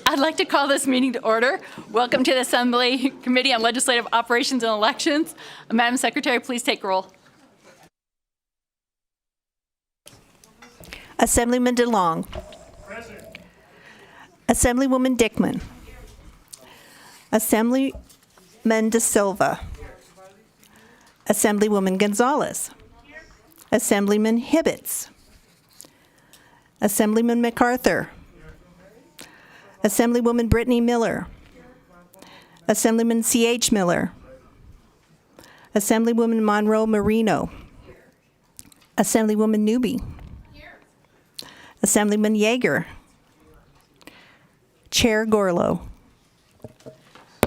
I'd like to call this meeting to order. Welcome to the Assembly Committee on Legislative Operations and Elections. Madam Secretary, please take roll. Assemblyman DeLong. Present. Assemblywoman Dickman. Assemblyman De Silva. Assemblywoman Gonzalez. Assemblyman Hibbets. Assemblyman MacArthur. Assemblywoman Brittany Miller. Assemblyman C.H. Miller. Assemblywoman Monroe Marino. Assemblywoman Newby. Assemblyman Yeager. Chair Gorlow.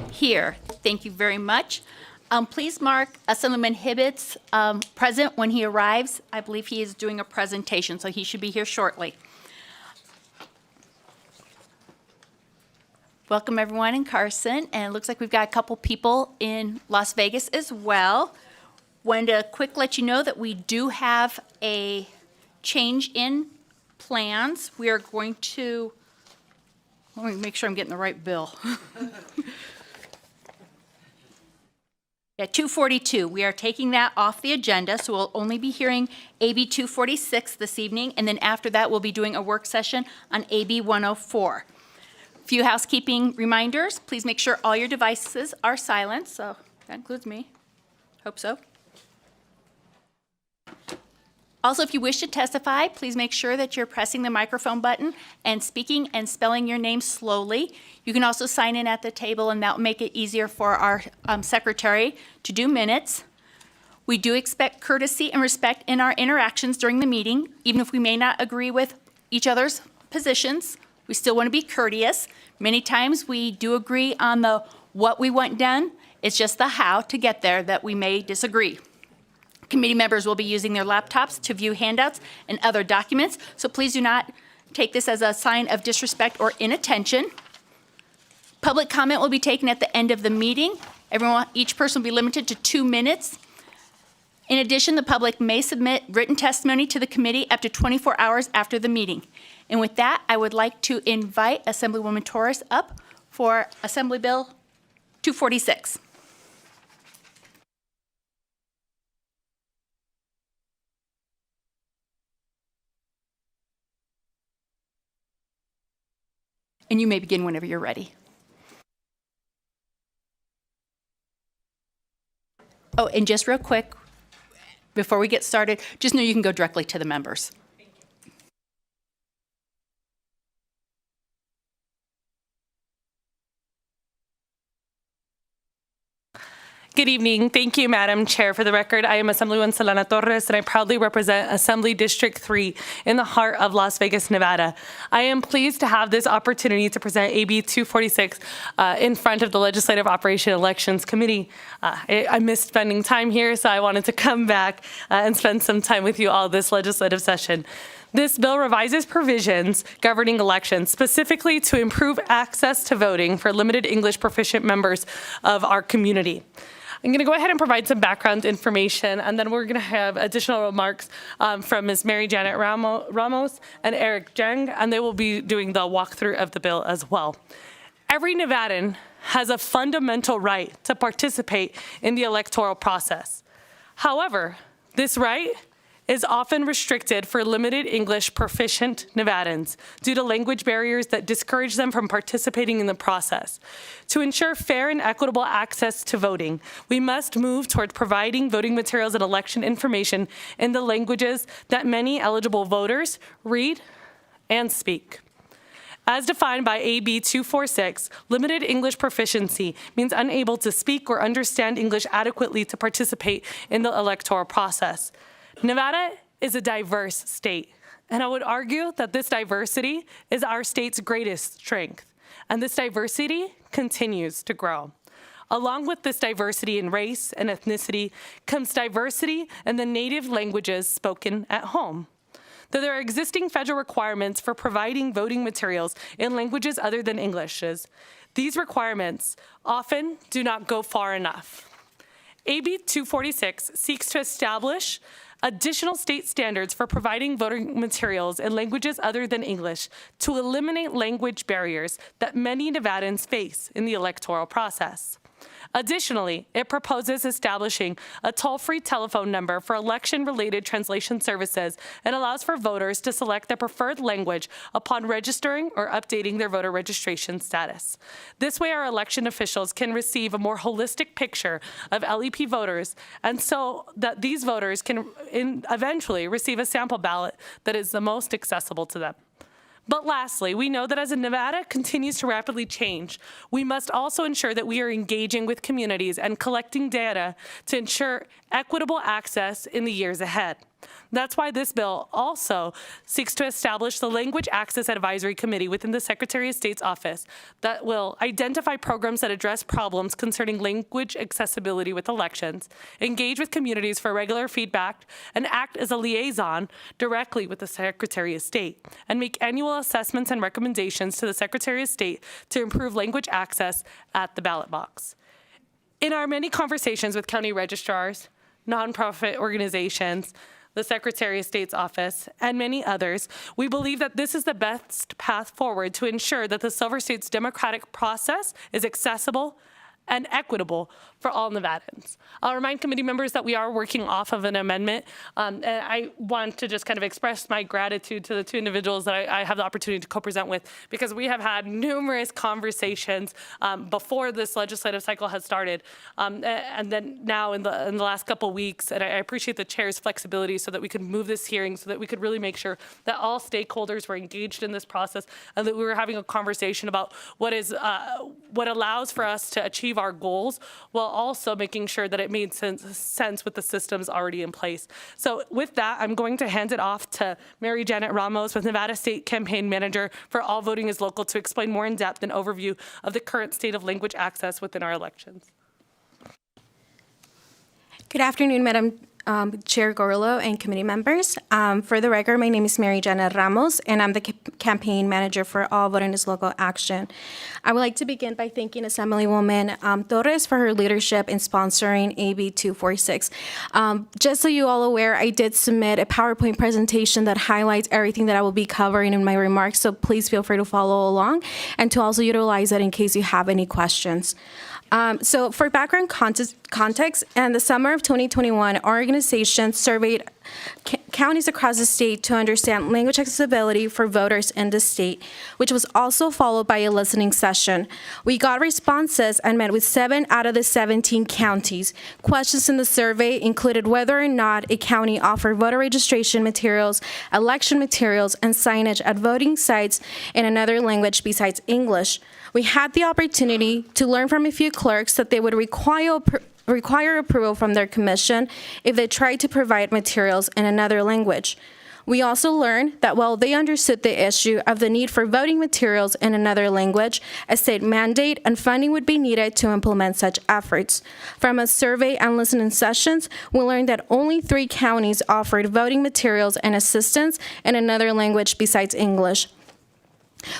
Here. Thank you very much. Please mark Assemblyman Hibbets present when he arrives. I believe he is doing a presentation, so he should be here shortly. Welcome everyone in Carson, and it looks like we've got a couple people in Las Vegas as well. Wanted to quick let you know that we do have a change in plans. We are going to, let me make sure I'm getting the right bill. Yeah, 242, we are taking that off the agenda, so we'll only be hearing AB 246 this evening, and then after that we'll be doing a work session on AB 104. Few housekeeping reminders. Please make sure all your devices are silent, so that includes me. Hope so. Also, if you wish to testify, please make sure that you're pressing the microphone button and speaking and spelling your name slowly. You can also sign in at the table, and that will make it easier for our secretary to do minutes. We do expect courtesy and respect in our interactions during the meeting, even if we may not agree with each other's positions. We still want to be courteous. Many times we do agree on the what we want done. It's just the how to get there that we may disagree. Committee members will be using their laptops to view handouts and other documents, so please do not take this as a sign of disrespect or inattention. Public comment will be taken at the end of the meeting. Each person will be limited to 2 minutes. In addition, the public may submit written testimony to the committee up to 24 hours after the meeting. And with that, I would like to invite Assemblywoman Torres up for Assembly Bill 246. And you may begin whenever you're ready. Oh, and just real quick, before we get started, just know you can go directly to the members. Good evening. Thank you, Madam Chair. For the record, I am Assemblywoman Selena Torres, and I proudly represent Assembly District 3 in the heart of Las Vegas, Nevada. I am pleased to have this opportunity to present AB 246 in front of the Legislative Operation Elections Committee. I missed spending time here, so I wanted to come back and spend some time with you all this legislative session. This bill revises provisions governing elections, specifically to improve access to voting for limited English proficient members of our community. I'm going to go ahead and provide some background information, and then we're going to have additional remarks from Ms. Mary Janet Ramos and Eric Jeng, and they will be doing the walkthrough of the bill as well. Every Nevadan has a fundamental right to participate in the electoral process. However, this right is often restricted for limited English proficient Nevadans due to language barriers that discourage them from participating in the process. To ensure fair and equitable access to voting, we must move toward providing voting materials and election information in the languages that many eligible voters read and speak. As defined by AB 246, limited English proficiency means unable to speak or understand English adequately to participate in the electoral process. Nevada is a diverse state, and I would argue that this diversity is our state's greatest strength, and this diversity continues to grow. Along with this diversity in race and ethnicity comes diversity in the native languages spoken at home. Though there are existing federal requirements for providing voting materials in languages other than English, these requirements often do not go far enough. AB 246 seeks to establish additional state standards for providing voting materials in languages other than English to eliminate language barriers that many Nevadans face in the electoral process. Additionally, it proposes establishing a toll-free telephone number for election-related translation services and allows for voters to select their preferred language upon registering or updating their voter registration status. This way, our election officials can receive a more holistic picture of LEP voters, and so that these voters can eventually receive a sample ballot that is the most accessible to them. But lastly, we know that as Nevada continues to rapidly change, we must also ensure that we are engaging with communities and collecting data to ensure equitable access in the years ahead. That's why this bill also seeks to establish the Language Access Advisory Committee within the Secretary of State's office that will identify programs that address problems concerning language accessibility with elections, engage with communities for regular feedback, and act as a liaison directly with the Secretary of State, and make annual assessments and recommendations to the Secretary of State to improve language access at the ballot box. In our many conversations with county registrars, nonprofit organizations, the Secretary of State's office, and many others, we believe that this is the best path forward to ensure that the Silver State's democratic process is accessible and equitable for all Nevadans. I'll remind committee members that we are working off of an amendment, and I want to just kind of express my gratitude to the two individuals that I have the opportunity to co-present with, because we have had numerous conversations before this legislative cycle has started, and then now in the last couple of weeks, and I appreciate the chair's flexibility so that we could move this hearing so that we could really make sure that all stakeholders were engaged in this process and that we were having a conversation about what allows for us to achieve our goals while also making sure that it made sense with the systems already in place. So with that, I'm going to hand it off to Mary Janet Ramos, with Nevada State Campaign Manager for All Voting is Local, to explain more in depth an overview of the current state of language access within our elections. Good afternoon, Madam Chair Gorillo and committee members. For the record, my name is Mary Janet Ramos, and I'm the campaign manager for All Voting is Local Action. I would like to begin by thanking Assemblywoman Torres for her leadership in sponsoring AB 246. Just so you all aware, I did submit a PowerPoint presentation that highlights everything that I will be covering in my remarks, so please feel free to follow along and to also utilize that in case you have any questions. So for background context, in the summer of 2021, our organization surveyed counties across the state to understand language accessibility for voters in the state, which was also followed by a listening session. We got responses and met with 7 out of the 17 counties. Questions in the survey included whether or not a county offered voter registration materials, election materials, and signage at voting sites in another language besides English. We had the opportunity to learn from a few clerks that they would require approval from their commission if they tried to provide materials in another language. We also learned that while they understood the issue of the need for voting materials in another language, a state mandate and funding would be needed to implement such efforts. From a survey and listening sessions, we learned that only 3 counties offered voting materials and assistance in another language besides English.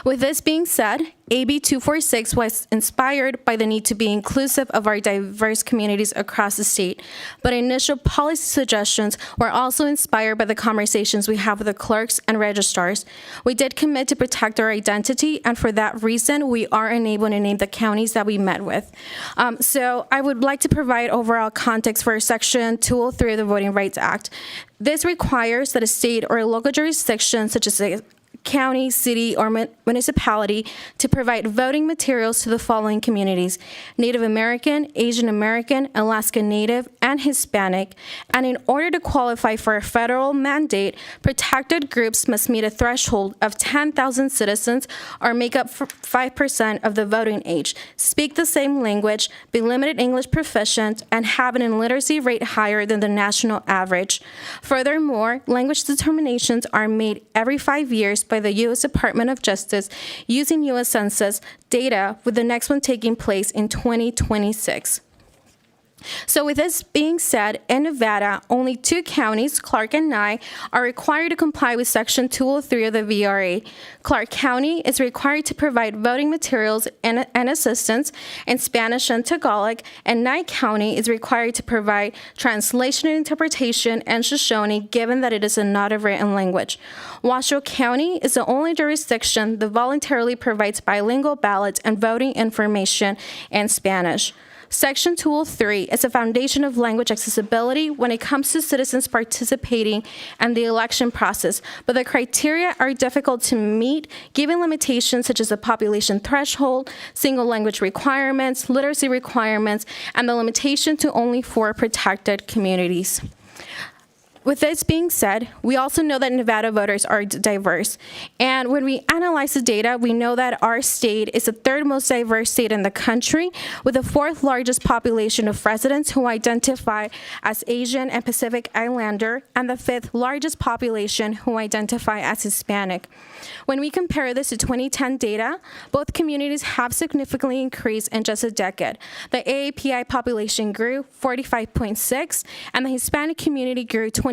With this being said, AB 246 was inspired by the need to be inclusive of our diverse communities across the state, but initial policy suggestions were also inspired by the conversations we have with the clerks and registrars. We did commit to protect our identity, and for that reason, we are unable to name the counties that we met with. So I would like to provide overall context for Section 203 of the Voting Rights Act. This requires that a state or a local jurisdiction, such as a county, city, or municipality, to provide voting materials to the following communities: Native American, Asian American, Alaska Native, and Hispanic. And in order to qualify for a federal mandate, protected groups must meet a threshold of 10,000 citizens or make up 5% of the voting age, speak the same language, be limited English proficient, and have an illiteracy rate higher than the national average. Furthermore, language determinations are made every 5 years by the U.S. Department of Justice using U.S. Census data, with the next one taking place in 2026. So with this being said, in Nevada, only 2 counties, Clark and Nye, are required to comply with Section 203 of the VRA. Clark County is required to provide voting materials and assistance in Spanish and Tagalog, and Nye County is required to provide translation and interpretation in Shoshone, given that it is not a written language. Washoe County is the only jurisdiction that voluntarily provides bilingual ballots and voting information in Spanish. Section 203 is a foundation of language accessibility when it comes to citizens participating in the election process, but the criteria are difficult to meet given limitations such as the population threshold, single language requirements, literacy requirements, and the limitation to only 4 protected communities. With this being said, we also know that Nevada voters are diverse. And when we analyze the data, we know that our state is the 3rd most diverse state in the country, with the 4th largest population of residents who identify as Asian and Pacific Islander, and the 5th largest population who identify as Hispanic. When we compare this to 2010 data, both communities have significantly increased in just a decade. The AAPI population grew 45.6, and the Hispanic community grew 24.3.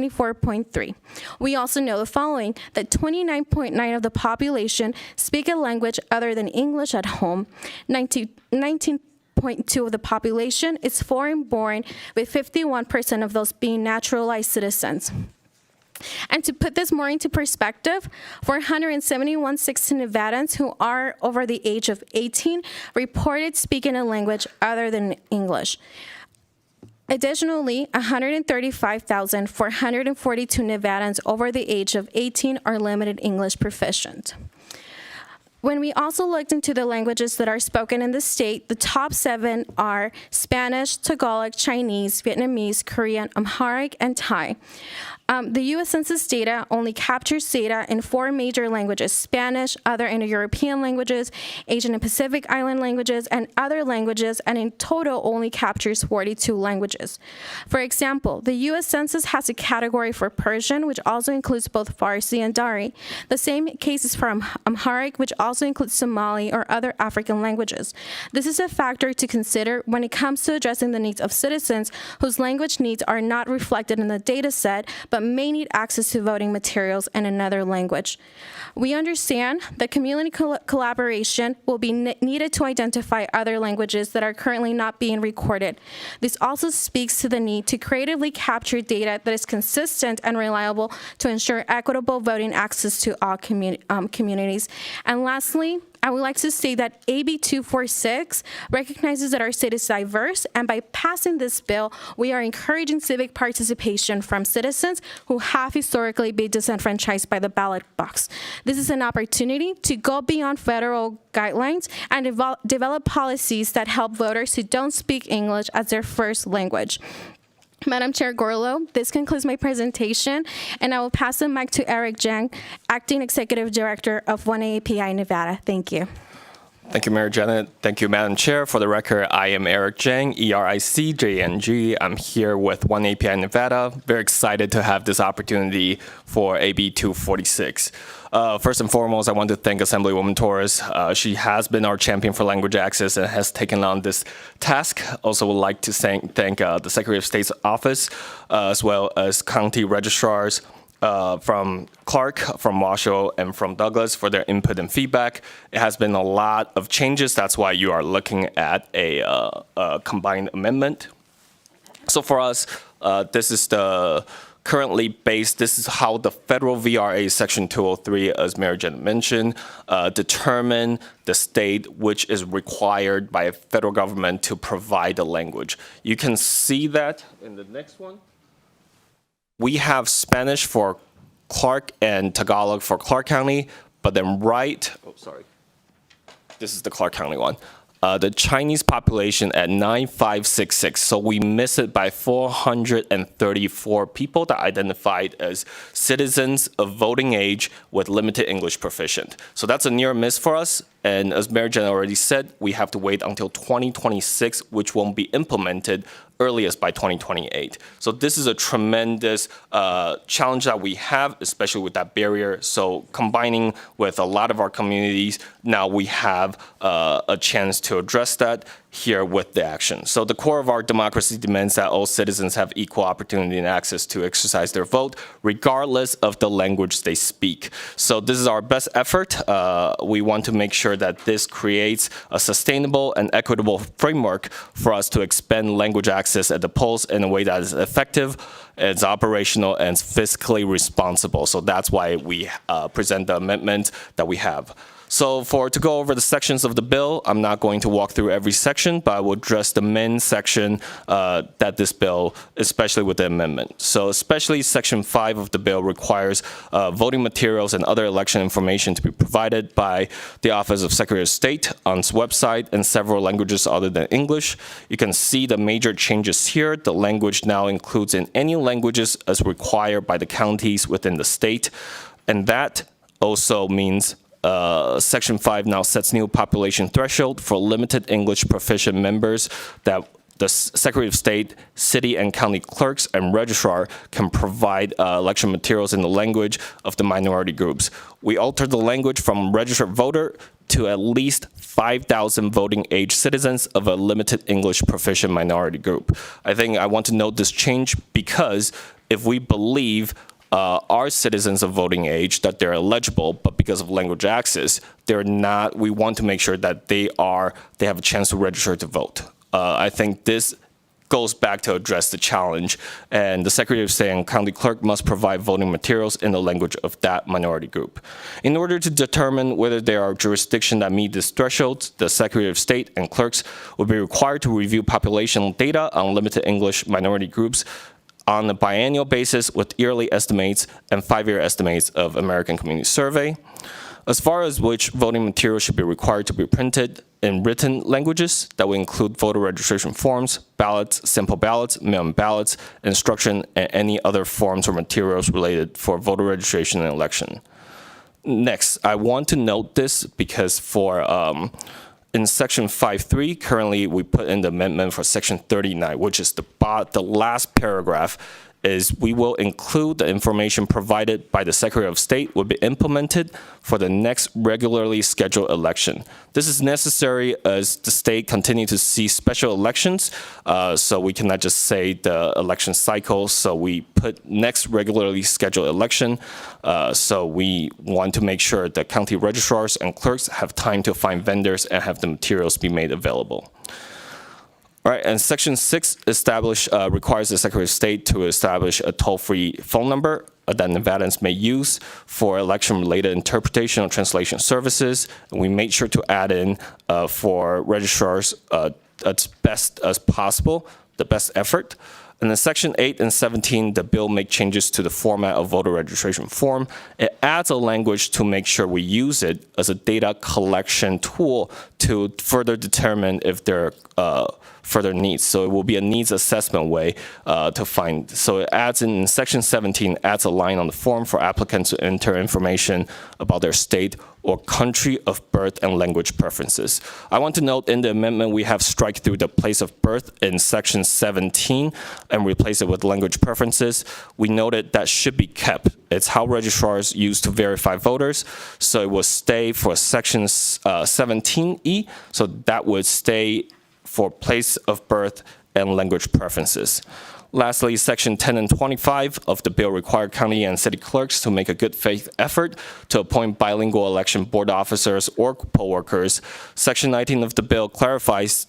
We also know the following, that 29.9% of the population speak a language other than English at home. 19.2% of the population is foreign-born, with 51% of those being naturalized citizens. And to put this more into perspective, 471,060 Nevadans who are over the age of 18 reported speaking a language other than English. Additionally, 135,442 Nevadans over the age of 18 are limited English proficient. When we also looked into the languages that are spoken in the state, the top 7 are Spanish, Tagalog, Chinese, Vietnamese, Korean, Amharic, and Thai. The U.S. Census data only captures data in 4 major languages: Spanish, other Indo-European languages, Asian and Pacific Island languages, and other languages, and in total only captures 42 languages. For example, the U.S. Census has a category for Persian, which also includes both Farsi and Dari. The same case is for Amharic, which also includes Somali or other African languages. This is a factor to consider when it comes to addressing the needs of citizens whose language needs are not reflected in the data set, but may need access to voting materials in another language. We understand that community collaboration will be needed to identify other languages that are currently not being recorded. This also speaks to the need to creatively capture data that is consistent and reliable to ensure equitable voting access to all communities. And lastly, I would like to say that AB 246 recognizes that our state is diverse, and by passing this bill, we are encouraging civic participation from citizens who have historically been disenfranchised by the ballot box. This is an opportunity to go beyond federal guidelines and develop policies that help voters who don't speak English as their first language. Madam Chair Gorlo, this concludes my presentation, and I will pass the mic to Eric Jang, Acting Executive Director of 1AAPI Nevada. Thank you. Thank you, Mayor Janet. Thank you, Madam Chair. For the record, I am Eric Jang, ERICJNG. I'm here with 1API Nevada. Very excited to have this opportunity for AB 246. First and foremost, I want to thank Assemblywoman Torres. She has been our champion for language access and has taken on this task. Also would like to thank the Secretary of State's office, as well as county registrars, from Clark, from Washoe, and from Douglas for their input and feedback. It has been a lot of changes. That's why you are looking at a combined amendment. So for us, this is the currently based, this is how the federal VRA Section 203, as Mayor Janet mentioned, determine the state which is required by a federal government to provide the language. You can see that in the next one. We have Spanish for Clark and Tagalog for Clark County, but then this is the Clark County one. The Chinese population at 9,566, so we miss it by 434 people that identified as citizens of voting age with limited English proficient. So that's a near miss for us, and as Mayor Jen already said, we have to wait until 2026, which won't be implemented earliest by 2028. So this is a tremendous challenge that we have, especially with that barrier. So combining with a lot of our communities, now we have a chance to address that. here with the action. So the core of our democracy demands that all citizens have equal opportunity and access to exercise their vote, regardless of the language they speak. So this is our best effort. We want to make sure that this creates a sustainable and equitable framework for us to expand language access at the polls in a way that is effective, it's operational, and it's fiscally responsible. So that's why we present the amendment that we have. So to go over the sections of the bill, I'm not going to walk through every section, but I will address the main section that this bill, especially with the amendment. So especially Section 5 of the bill requires voting materials and other election information to be provided by the Office of Secretary of State on its website in several languages other than English. You can see the major changes here. The language now includes in any languages as required by the counties within the state. And that also means Section 5 now sets new population threshold for limited English proficient members that the Secretary of State, city and county clerks, and registrar can provide election materials in the language of the minority groups. We altered the language from registered voter to at least 5,000 voting age citizens of a limited English proficient minority group. I think I want to note this change because if we believe are citizens of voting age, that they're eligible, but because of language access, they're not. We want to make sure that they have a chance to register to vote. I think this goes back to address the challenge, and the Secretary of State and County Clerk must provide voting materials in the language of that minority group. In order to determine whether there are jurisdictions that meet this threshold, the Secretary of State and clerks will be required to review population data on limited English minority groups on a biennial basis with yearly estimates and 5-year estimates of American Community Survey. As far as which voting materials should be required to be printed in written languages, that will include voter registration forms, ballots, simple ballots, mail-in ballots, instruction, and any other forms or materials related for voter registration and election. Next, I want to note this because in Section 5.3, currently we put in the amendment for Section 39, which is the last paragraph, is we will include the information provided by the Secretary of State will be implemented for the next regularly scheduled election. This is necessary as the state continue to see special elections, so we cannot just say the election cycle, so we put next regularly scheduled election, so we want to make sure that county registrars and clerks have time to find vendors and have the materials be made available. All right, and Section 6 requires the Secretary of State to establish a toll-free phone number that Nevadans may use for election-related interpretation or translation services. And we made sure to add in for registrars as best as possible, the best effort. And in Section 8 and 17, the bill make changes to the format of voter registration form. It adds a language to make sure we use it as a data collection tool to further determine if there are further needs. So it will be a needs assessment way to find. So it adds in Section 17, adds a line on the form for applicants to enter information about their state or country of birth and language preferences. I want to note in the amendment we have strike through the place of birth in Section 17 and replace it with language preferences. We noted that should be kept. It's how registrars use to verify voters. So it will stay for Section 17E. So that would stay for place of birth and language preferences. Lastly, Section 10 and 25 of the bill require county and city clerks to make a good faith effort to appoint bilingual election board officers or poll workers. Section 19 of the bill clarifies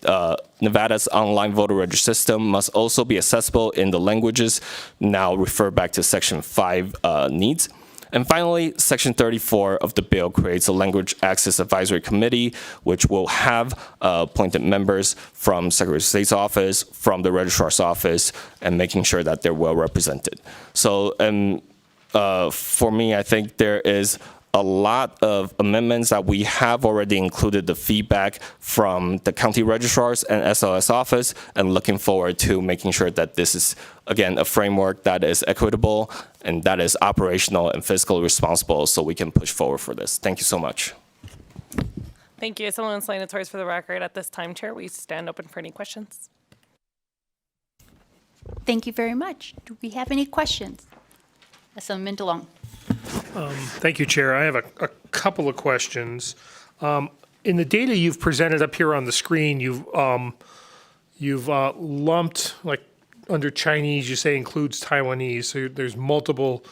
Nevada's online voter registration system must also be accessible in the languages now refer back to Section 5 needs. And finally, Section 34 of the bill creates a Language Access Advisory Committee, which will have appointed members from Secretary of State's office, from the Registrar's office, and making sure that they're well represented. So for me, I think there is a lot of amendments that we have already included the feedback from the county registrars and SLS office, and looking forward to making sure that this is, again, a framework that is equitable and that is operational and fiscally responsible so we can push forward for this. Thank you so much. Thank you. Assemblyman Salinas Torres for the record. At this time, Chair, we stand open for any questions. Thank you very much. Do we have any questions? Assemblyman DeLong. Thank you, Chair. I have a couple of questions. In the data you've presented up here on the screen, you've lumped, like under Chinese, you say includes Taiwanese, so there's multiple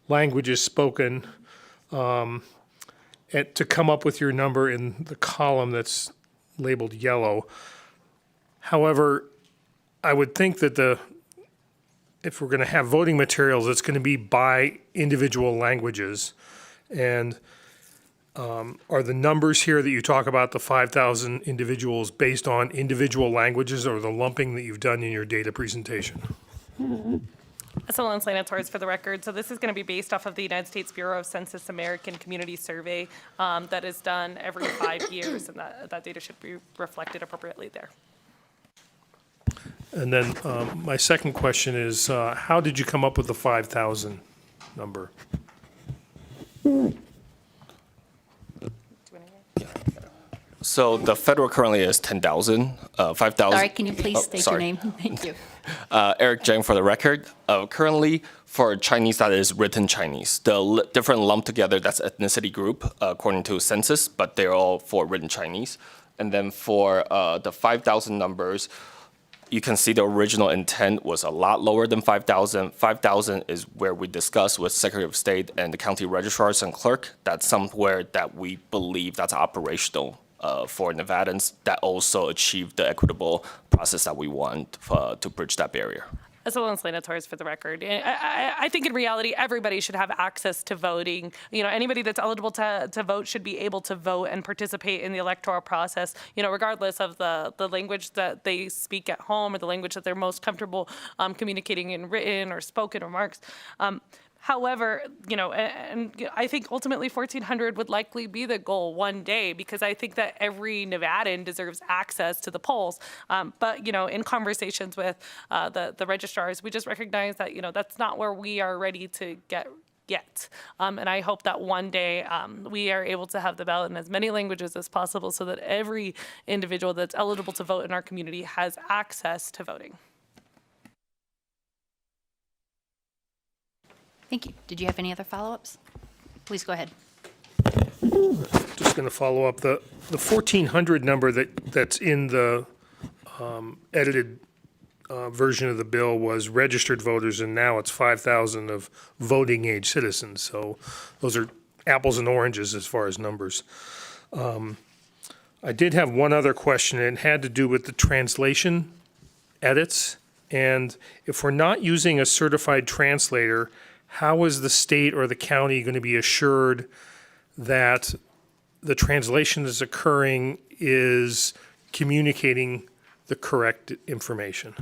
languages spoken to come up with your number in the column that's labeled yellow. However, I would think that if we're going to have voting materials, it's going to be by individual languages. And are the numbers here that you talk about, the 5,000 individuals, based on individual languages or the lumping that you've done in your data presentation? Assemblyman Slanators for the record. So this is going to be based off of the United States Bureau of Census American Community Survey that is done every 5 years, and that data should be reflected appropriately there. And then my second question is, how did you come up with the 5,000 number? So the federal currently is 10,000, 5,000. Sorry, can you please state your sorry. name? Thank you. Eric Zhang for the record. Currently, for Chinese, that is written Chinese. The different lumped together, that's ethnicity group according to census, but they're all for written Chinese. And then for the 5,000 numbers, you can see the original intent was a lot lower than 5,000. 5,000 is where we discussed with Secretary of State and the county registrars and clerk. That's somewhere that we believe that's operational for Nevadans that also achieve the equitable process that we want to bridge that barrier. Assemblyman Slanators for the record. I think in reality, everybody should have access to voting. You know, anybody that's eligible to vote should be able to vote and participate in the electoral process, you know, regardless of the language that they speak at home or the language that they're most comfortable communicating in written or spoken remarks. However, you know, and I think ultimately 1,400 would likely be the goal one day, because I think that every Nevadan deserves access to the polls. But, you know, in conversations with the registrars, we just recognize that, you know, that's not where we are ready to get yet. And I hope that one day we are able to have the ballot in as many languages as possible so that every individual that's eligible to vote in our community has access to voting. Thank you. Did you have any other follow-ups? Please go ahead. Just going to follow up. The 1,400 number that's in the edited version of the bill was registered voters, and now it's 5,000 of voting age citizens. So those are apples and oranges as far as numbers. I did have one other question, and it had to do with the translation edits. And if we're not using a certified translator, how is the state or the county going to be assured that the translation that's occurring is communicating the correct information?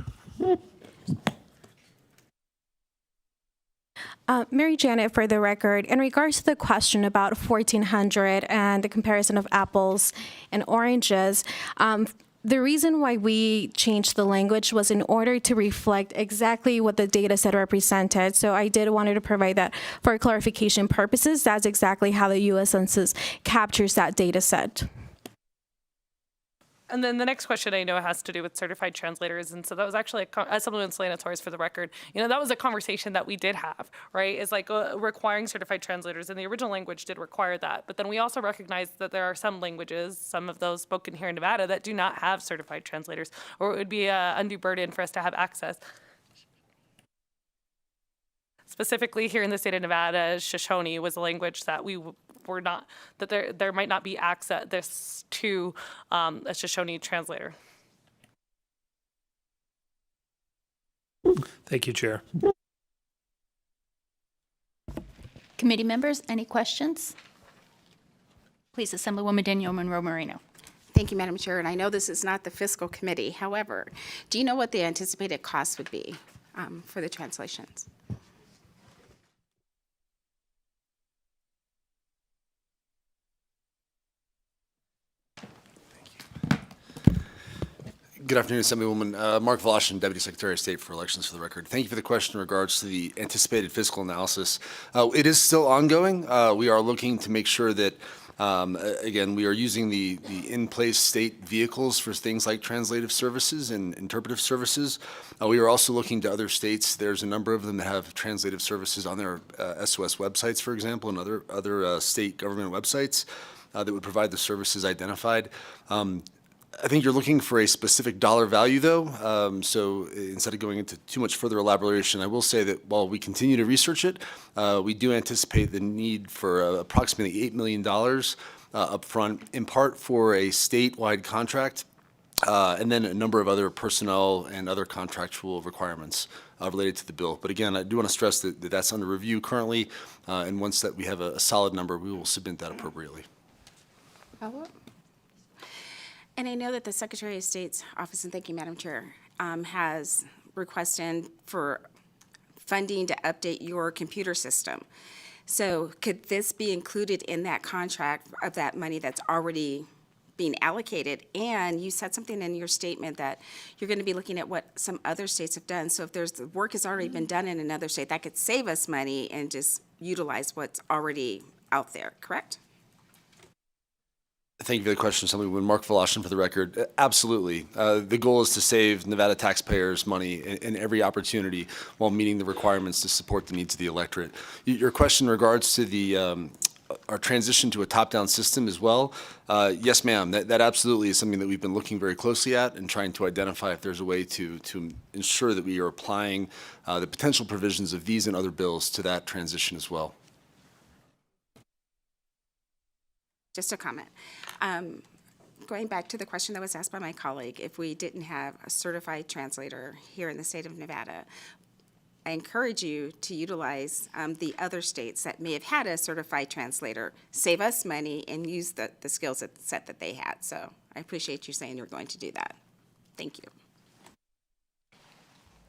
Mary Janet, for the record, in regards to the question about 1,400 and the comparison of apples and oranges, the reason why we changed the language was in order to reflect exactly what the data set represented. So I did wanted to provide that for clarification purposes. That's exactly how the U.S. Census captures that data set. And then the next question I know has to do with certified translators. And so that was actually Assemblyman Slanators for the record. You know, that was a conversation that we did have, right? Is like requiring certified translators. And the original language did require that. But then we also recognize that there are some languages, some of those spoken here in Nevada, that do not have certified translators, or it would be an undue burden for us to have access. Specifically here in the state of Nevada, Shoshone was a language that we were not, that there might not be access to a Shoshone translator. Thank you, Chair. Committee members, any questions? Please, Assemblywoman Danielle Monroe-Moreno. Thank you, Madam Chair. And I know this is not the fiscal committee. However, do you know what the anticipated cost would be for the translations? Good afternoon, Assemblywoman. Mark Voloshin, Deputy Secretary of State for Elections, for the record. Thank you for the question in regards to the anticipated fiscal analysis. It is still ongoing. We are looking to make sure that, again, we are using the in-place state vehicles for things like translative services and interpretive services. We are also looking to other states. There's a number of them that have translative services on their SOS websites, for example, and other state government websites. that would provide the services identified. I think you're looking for a specific dollar value, though. So instead of going into too much further elaboration, I will say that while we continue to research it, we do anticipate the need for approximately $8 million upfront, in part for a statewide contract, and then a number of other personnel and other contractual requirements related to the bill. But again, I do want to stress that that's under review currently, and once that we have a solid number, we will submit that appropriately. Follow-up? And I know that the Secretary of State's office, and thank you, Madam Chair, has requested for funding to update your computer system. So could this be included in that contract of that money that's already being allocated? And you said something in your statement that you're going to be looking at what some other states have done. So if there's the work has already been done in another state, that could save us money and just utilize what's already out there, correct? Thank you for the question, Assemblywoman. Mark Voloshin for the record. Absolutely. The goal is to save Nevada taxpayers money in every opportunity while meeting the requirements to support the needs of the electorate. Your question in regards to the our transition to a top-down system as well, yes, ma'am. That absolutely is something that we've been looking very closely at and trying to identify if there's a way to ensure that we are applying the potential provisions of these and other bills to that transition as well. Just a comment. Going back to the question that was asked by my colleague, if we didn't have a certified translator here in the state of Nevada, I encourage you to utilize the other states that may have had a certified translator, save us money, and use the skills set that they had. So I appreciate you saying you're going to do that. Thank you.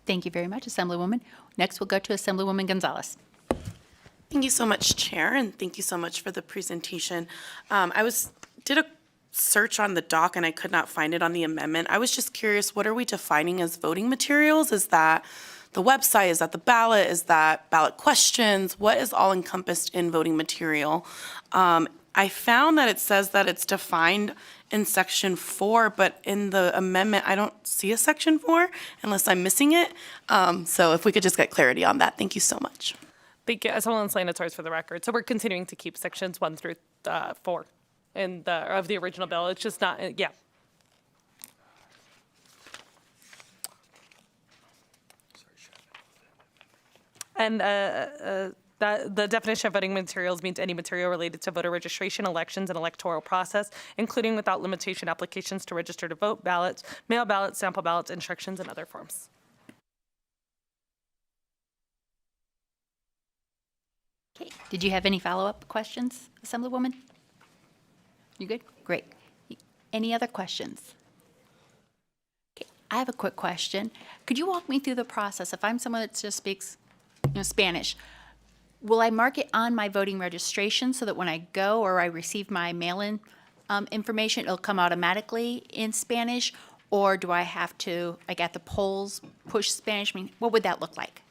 Thank you very much, Assemblywoman. Next, we'll go to Assemblywoman Gonzalez. Thank you so much, Chair, and thank you so much for the presentation. Did a search on the doc and I could not find it on the amendment. I was just curious, what are we defining as voting materials? Is that the website? Is that the ballot? Is that ballot questions? What is all encompassed in voting material? I found that it says that it's defined in Section 4, but in the amendment, I don't see a Section 4 unless I'm missing it. So if we could just get clarity on that. Thank you so much. Thank you. Assemblywoman Slanators for the record. So we're continuing to keep sections 1 through 4 of the original bill. It's just not, yeah. And the definition of voting materials means any material related to voter registration, elections, and electoral process, including without limitation applications to register to vote, ballots, mail ballots, sample ballots, instructions, and other forms. Okay. Did you have any follow-up questions, Assemblywoman? You good? Great. Any other questions? Okay. I have a quick question. Could you walk me through the process? If I'm someone that just speaks Spanish, will I mark it on my voting registration so that when I go or I receive my mail-in information, it'll come automatically in Spanish? Or do I have to, like at the polls, push Spanish? I mean, what would that look like?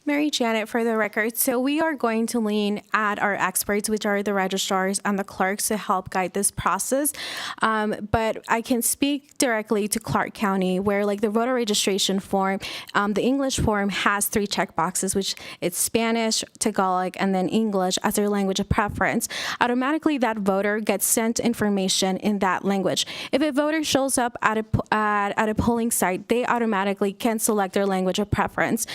Mary Janet, for the record, so we are going to lean at our experts, which are the registrars and the clerks, to help guide this process. But I can speak directly to Clark County, where like the voter registration form, the English form has 3 checkboxes, which it's Spanish, Tagalog, and then English as their language of preference. Automatically, that voter gets sent information in that language. If a voter shows up at a polling site, they automatically can select their language of preference.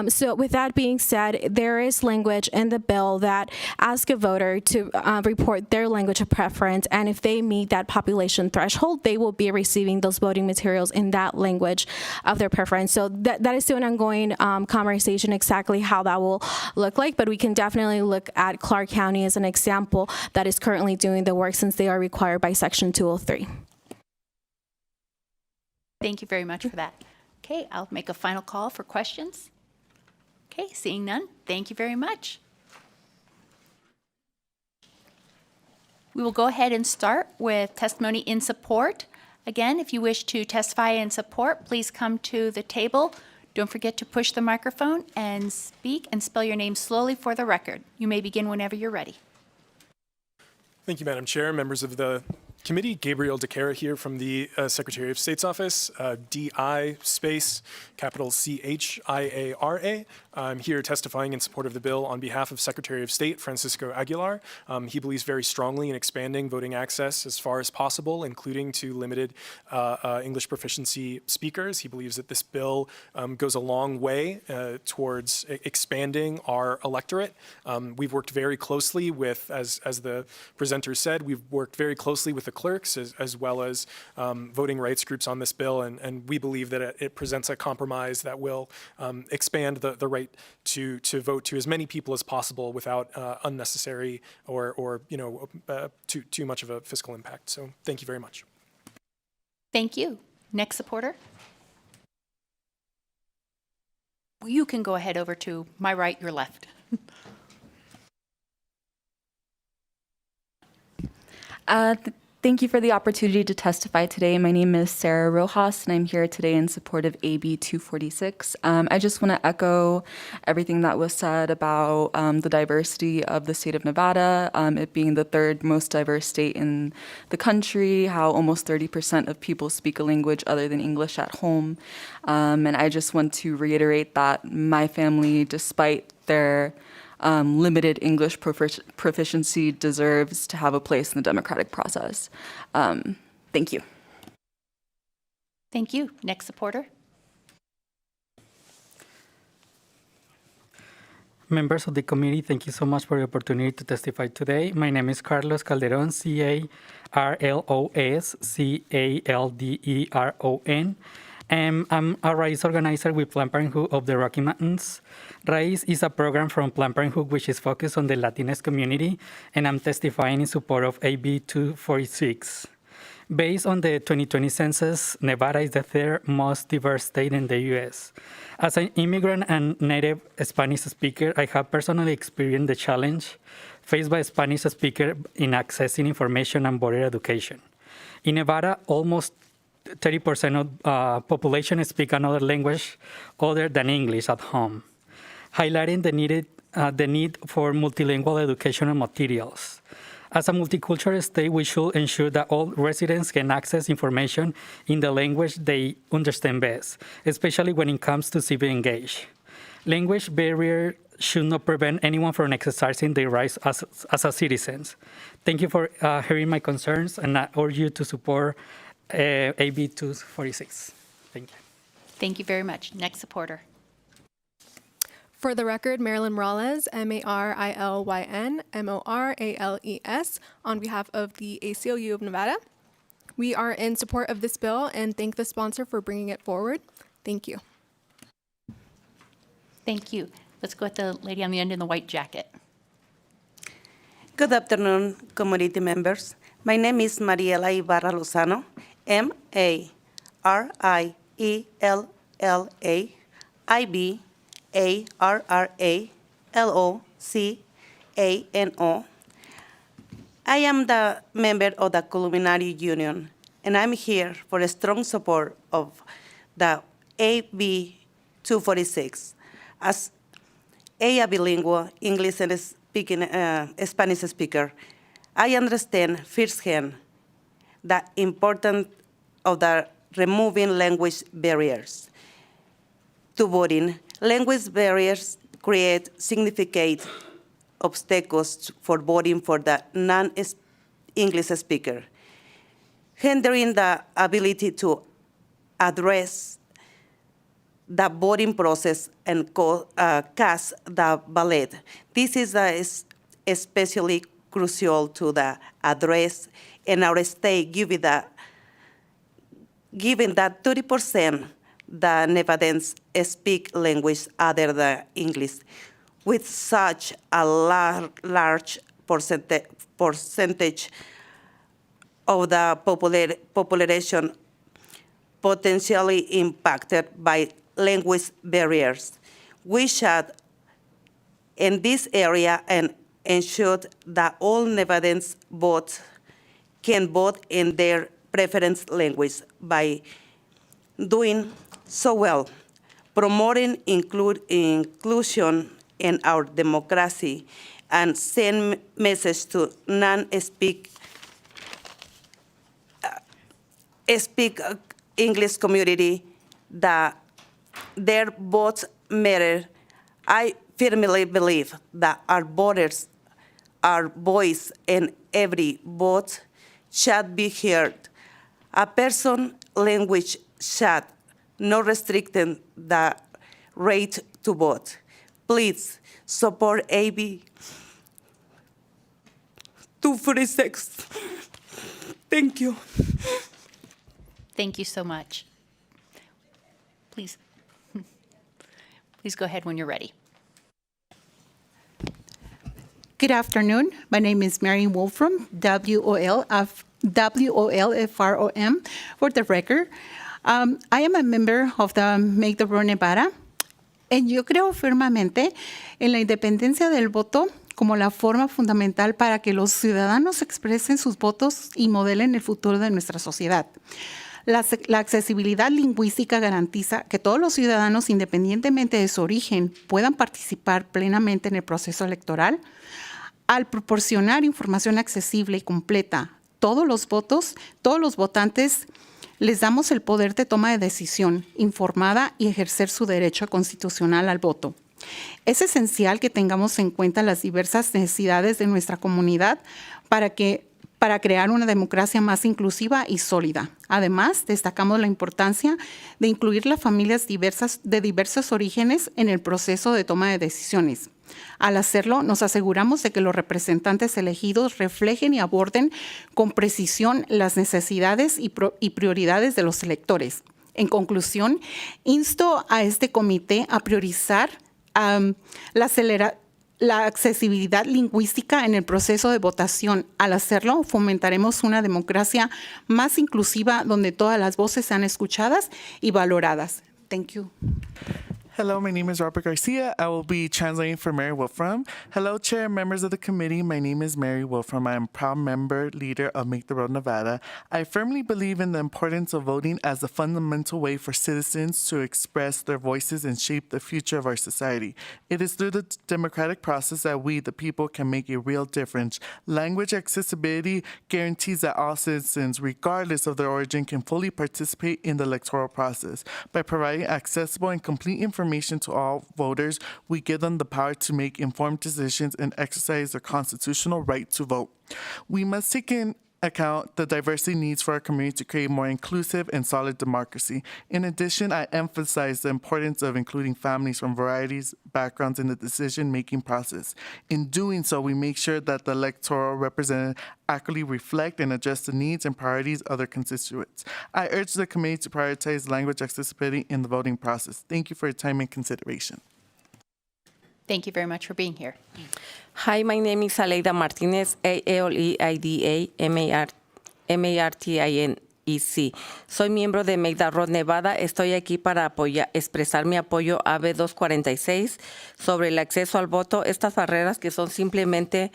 So with that being said, there is language in the bill that asks a voter to report their language of preference, and if they meet that population threshold, they will be receiving those voting materials in that language of their preference. So that is still an ongoing conversation exactly how that will look like, but we can definitely look at Clark County as an example that is currently doing the work since they are required by Section 203. Thank you very much for that. Okay, I'll make a final call for questions. Okay, seeing none, thank you very much. We will go ahead and start with testimony in support. Again, if you wish to testify in support, please come to the table. Don't forget to push the microphone and speak and spell your name slowly for the record. You may begin whenever you're ready. Thank you, Madam Chair, members of the committee. Gabriel DeCara here from the Secretary of State's office, DI space, capital CHIARA. I'm here testifying in support of the bill on behalf of Secretary of State Francisco Aguilar. He believes very strongly in expanding voting access as far as possible, including to limited English proficiency speakers. He believes that this bill goes a long way towards expanding our electorate. We've worked very closely with, as the presenter said, we've worked very closely with the clerks as well as voting rights groups on this bill, and we believe that it presents a compromise that will expand the right to vote to as many people as possible without unnecessary or too much of a fiscal impact. So thank you very much. Thank you. Next supporter. You can go ahead over to my right, your left. Thank you for the opportunity to testify today. My name is Sarah Rojas, and I'm here today in support of AB 246. I just want to echo everything that was said about the diversity of the state of Nevada, it being the third most diverse state in the country, how almost 30% of people speak a language other than English at home. And I just want to reiterate that my family, despite their limited English proficiency, deserves to have a place in the democratic process. Thank you. Thank you. Next supporter. Members of the committee, thank you so much for the opportunity to testify today. My name is Carlos Calderon, C-A-R-L-O-S, C-A-L-D-E-R-O-N. I'm a rights organizer with Planned Parenthood of the Rocky Mountains. RAICE is a program from Planned Parenthood which is focused on the Latinx community, and I'm testifying in support of AB 246. Based on the 2020 census, Nevada is the third most diverse state in the U.S. As an immigrant and native Spanish speaker, I have personally experienced the challenge faced by Spanish speakers in accessing information and voter education. In Nevada, almost 30% of population speak another language other than English at home, highlighting the need for multilingual educational materials. As a multicultural state, we should ensure that all residents can access information in the language they understand best, especially when it comes to civic engagement. Language barrier should not prevent anyone from exercising their rights as a citizens. Thank you for hearing my concerns, and I urge you to support AB 246. Thank you. Thank you very much. Next supporter. For the record, Marilyn Morales, M-A-R-I-L-Y-N, M-O-R-A-L-E-S, on behalf of the ACLU of Nevada. We are in support of this bill and thank the sponsor for bringing it forward. Thank you. Thank you. Let's go with the lady on the end in the white jacket. Good afternoon, community members. My name is Mariela Ibarra Lozano, M-A-R-I-E-L-L-A-I-B-A-R-R-A-L-O-C-A-N-O. I am the member of the Culinary Union, and I'm here for a strong support of the AB 246. As a bilingual English and Spanish speaker, I understand firsthand the importance of the removing language barriers to voting. Language barriers create significant obstacles for voting for the non-English speaker, hindering the ability to address the voting process and cast the ballot. This is especially crucial to the address in our state, given that 30% the Nevadans speak language other than English, with such a large percentage of the population potentially impacted by language barriers. We should, in this area, and ensure that all Nevadans can vote in their preference language. By doing so well, promoting inclusion in our democracy, and send message to non-speak speak English community that their votes matter. I firmly believe that our voters, our voice, and every vote should be heard. A person language should not restricting the right to vote. Please support AB 246. Thank you. Thank you so much. Please. Please go ahead when you're ready. Good afternoon. My name is Mary Wolfram, WOLFROM, for the record. I am a member of the Make the Road Nevada, and yo creo firmemente en la independencia del voto como la forma fundamental para que los ciudadanos expresen sus votos y modelen el futuro de nuestra sociedad. La accesibilidad lingüística garantiza que todos los ciudadanos, independientemente de su origen, puedan participar plenamente en el proceso electoral. Al proporcionar información accesible y completa, todos los votantes les damos el poder de toma de decisión informada y ejercer su derecho constitucional al voto. Es esencial que tengamos en cuenta las diversas necesidades de nuestra comunidad para crear una democracia más inclusiva y sólida. Además, destacamos la importancia de incluir las familias de diversos orígenes en el proceso de toma de decisiones. Al hacerlo, nos aseguramos de que los representantes elegidos reflejen y aborden con precisión las necesidades y prioridades de los electores. En conclusión, insto a este comité a priorizar la accesibilidad lingüística en el proceso de votación. Al hacerlo, fomentaremos una democracia más inclusiva donde todas las voces sean escuchadas y valoradas. Thank you. Hello, my name is Robert Garcia. I will be translating for Mary Wolfram. Hello, Chair, members of the committee. My name is Mary Wolfram. I am proud member, leader of Make the Road Nevada. I firmly believe in the importance of voting as a fundamental way for citizens to express their voices and shape the future of our society. It is through the democratic process that we, the people, can make a real difference. Language accessibility guarantees that all citizens, regardless of their origin, can fully participate in the electoral process. By providing accessible and complete information to all voters, we give them the power to make informed decisions and exercise their constitutional right to vote. We must take in account the diversity needs for our community to create a more inclusive and solid democracy. In addition, I emphasize the importance of including families from varieties, backgrounds in the decision-making process. In doing so, we make sure that the electoral representatives accurately reflect and address the needs and priorities of their constituents. I urge the committee to prioritize language accessibility in the voting process. Thank you for your time and consideration. Thank you very much for being here. Hi, my name is Aleida Martinez, ALEIDA-MARTINEC. Soy miembro de Make the Road Nevada. Estoy aquí para expresar mi apoyo a AB 246 sobre el acceso al voto. Estas barreras que son simplemente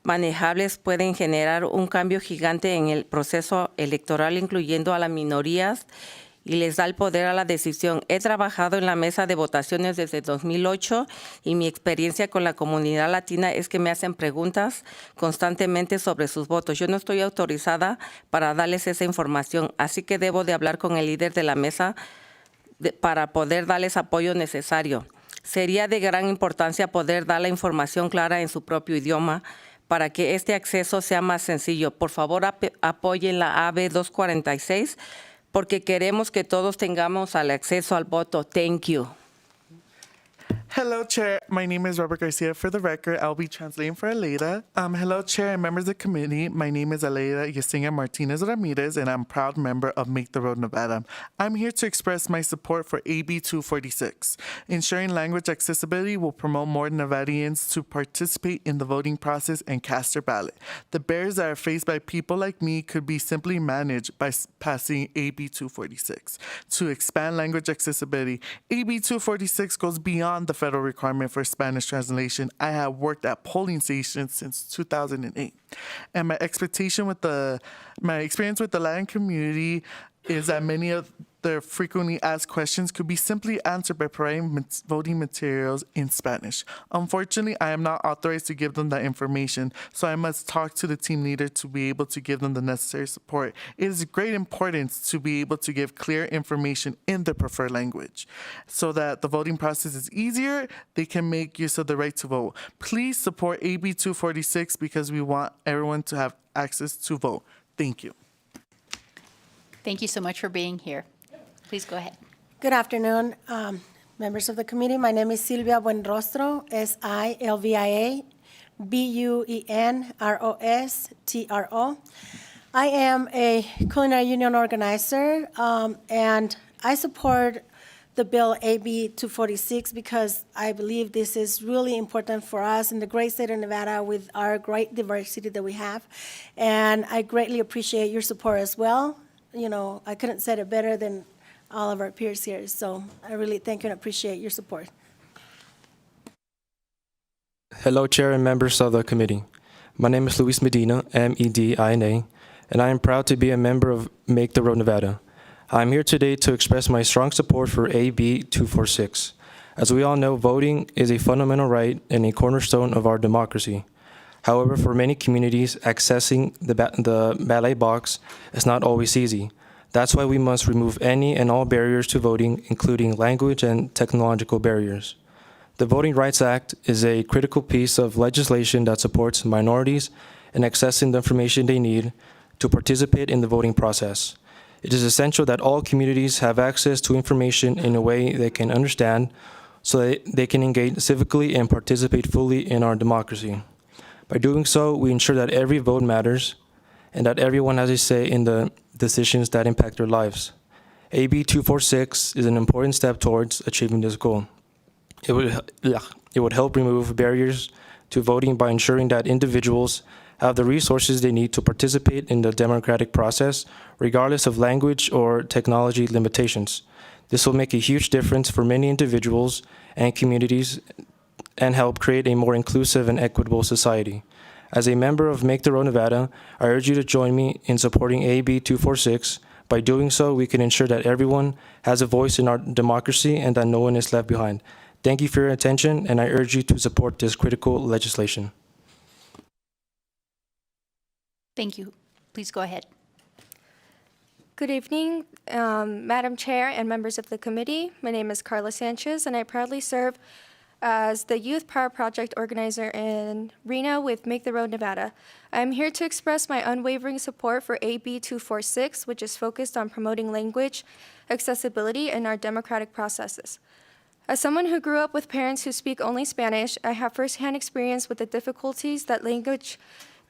manejables pueden generar un cambio gigante en el proceso electoral, incluyendo a las minorías, y les da el poder a la decisión. He trabajado en la mesa de votaciones desde 2008 y mi experiencia con la comunidad latina es que me hacen preguntas constantemente sobre sus votos. Yo no estoy autorizada para darles esa información, así que debo de hablar con el líder de la mesa para poder darles apoyo necesario. Sería de gran importancia poder dar la información clara en su propio idioma para que este acceso sea más sencillo. Por favor, apoyen la AB 246 porque queremos que todos tengamos el acceso al voto. Thank you. Hello, Chair. My name is Robert Garcia. For the record, I'll be translating for Aleida. Hello, Chair and members of the committee. My name is Aleida Yesenia Martinez Ramirez, and I'm a proud member of Make the Road Nevada. I'm here to express my support for AB 246. Ensuring language accessibility will promote more Nevadians to participate in the voting process and cast their ballot. The barriers that are faced by people like me could be simply managed by passing AB 246. To expand language accessibility, AB 246 goes beyond the federal requirement for Spanish translation. I have worked at polling stations since 2008, and my experience with the Latin community is that many of their frequently asked questions could be simply answered by providing voting materials in Spanish. Unfortunately, I am not authorized to give them that information, so I must talk to the team leader to be able to give them the necessary support. It is of great importance to be able to give clear information in their preferred language so that the voting process is easier, they can make use of the right to vote. Please support AB 246 because we want everyone to have access to vote. Thank you. Thank you so much for being here. Please go ahead. Good afternoon, members of the committee. My name is Silvia Buenrostro, Silvia Buenrostro. I am a culinary union organizer, and I support the bill AB 246 because I believe this is really important for us in the great state of Nevada with our great diversity that we have. And I greatly appreciate your support as well. You know, I couldn't say it better than all of our peers here. So I really thank you and appreciate your support. Hello, Chair and members of the committee. My name is Luis Medina, Medina, and I am proud to be a member of Make the Road Nevada. I am here today to express my strong support for AB 246. As we all know, voting is a fundamental right and a cornerstone of our democracy. However, for many communities, accessing the ballot box is not always easy. That's why we must remove any and all barriers to voting, including language and technological barriers. The Voting Rights Act is a critical piece of legislation that supports minorities in accessing the information they need to participate in the voting process. It is essential that all communities have access to information in a way they can understand so that they can engage civically and participate fully in our democracy. By doing so, we ensure that every vote matters and that everyone has a say in the decisions that impact their lives. AB 246 is an important step towards achieving this goal. It would help remove barriers to voting by ensuring that individuals have the resources they need to participate in the democratic process, regardless of language or technology limitations. This will make a huge difference for many individuals and communities and help create a more inclusive and equitable society. As a member of Make the Road Nevada, I urge you to join me in supporting AB 246. By doing so, we can ensure that everyone has a voice in our democracy and that no one is left behind. Thank you for your attention, and I urge you to support this critical legislation. Thank you. Please go ahead. Good evening, Madam Chair and members of the committee. My name is Carla Sanchez, and I proudly serve as the Youth Power Project organizer in Reno with Make the Road Nevada. I'm here to express my unwavering support for AB 246, which is focused on promoting language accessibility in our democratic processes. As someone who grew up with parents who speak only Spanish, I have firsthand experience with the difficulties that language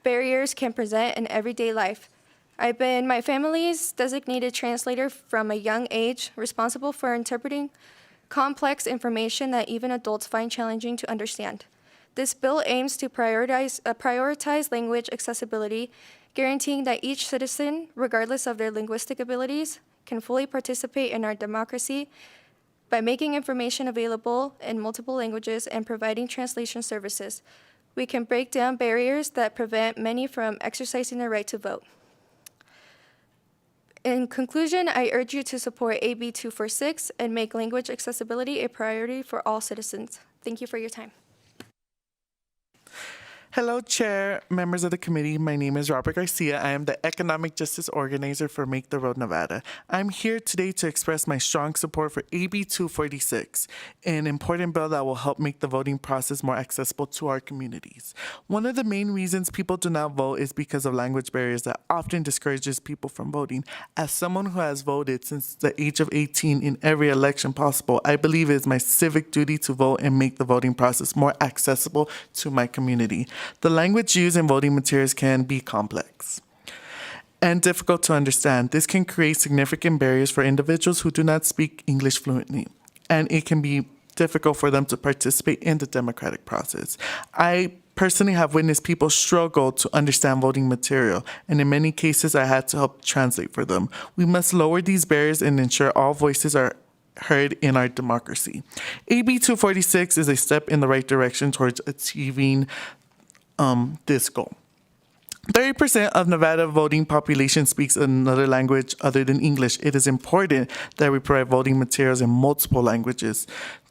barriers can present in everyday life. I've been my family's designated translator from a young age, responsible for interpreting complex information that even adults find challenging to understand. This bill aims to prioritize language accessibility, guaranteeing that each citizen, regardless of their linguistic abilities, can fully participate in our democracy by making information available in multiple languages and providing translation services. We can break down barriers that prevent many from exercising their right to vote. In conclusion, I urge you to support AB 246 and make language accessibility a priority for all citizens. Thank you for your time. Hello, Chair, members of the committee. My name is Robert Garcia. I am the Economic Justice Organizer for Make the Road Nevada. I'm here today to express my strong support for AB 246, an important bill that will help make the voting process more accessible to our communities. One of the main reasons people do not vote is because of language barriers that often discourages people from voting. As someone who has voted since the age of 18 in every election possible, I believe it is my civic duty to vote and make the voting process more accessible to my community. The language used in voting materials can be complex and difficult to understand. This can create significant barriers for individuals who do not speak English fluently, and it can be difficult for them to participate in the democratic process. I personally have witnessed people struggle to understand voting material, and in many cases, I had to help translate for them. We must lower these barriers and ensure all voices are heard in our democracy. AB 246 is a step in the right direction towards achieving this goal. 30% of Nevada voting population speaks another language other than English. It is important that we provide voting materials in multiple languages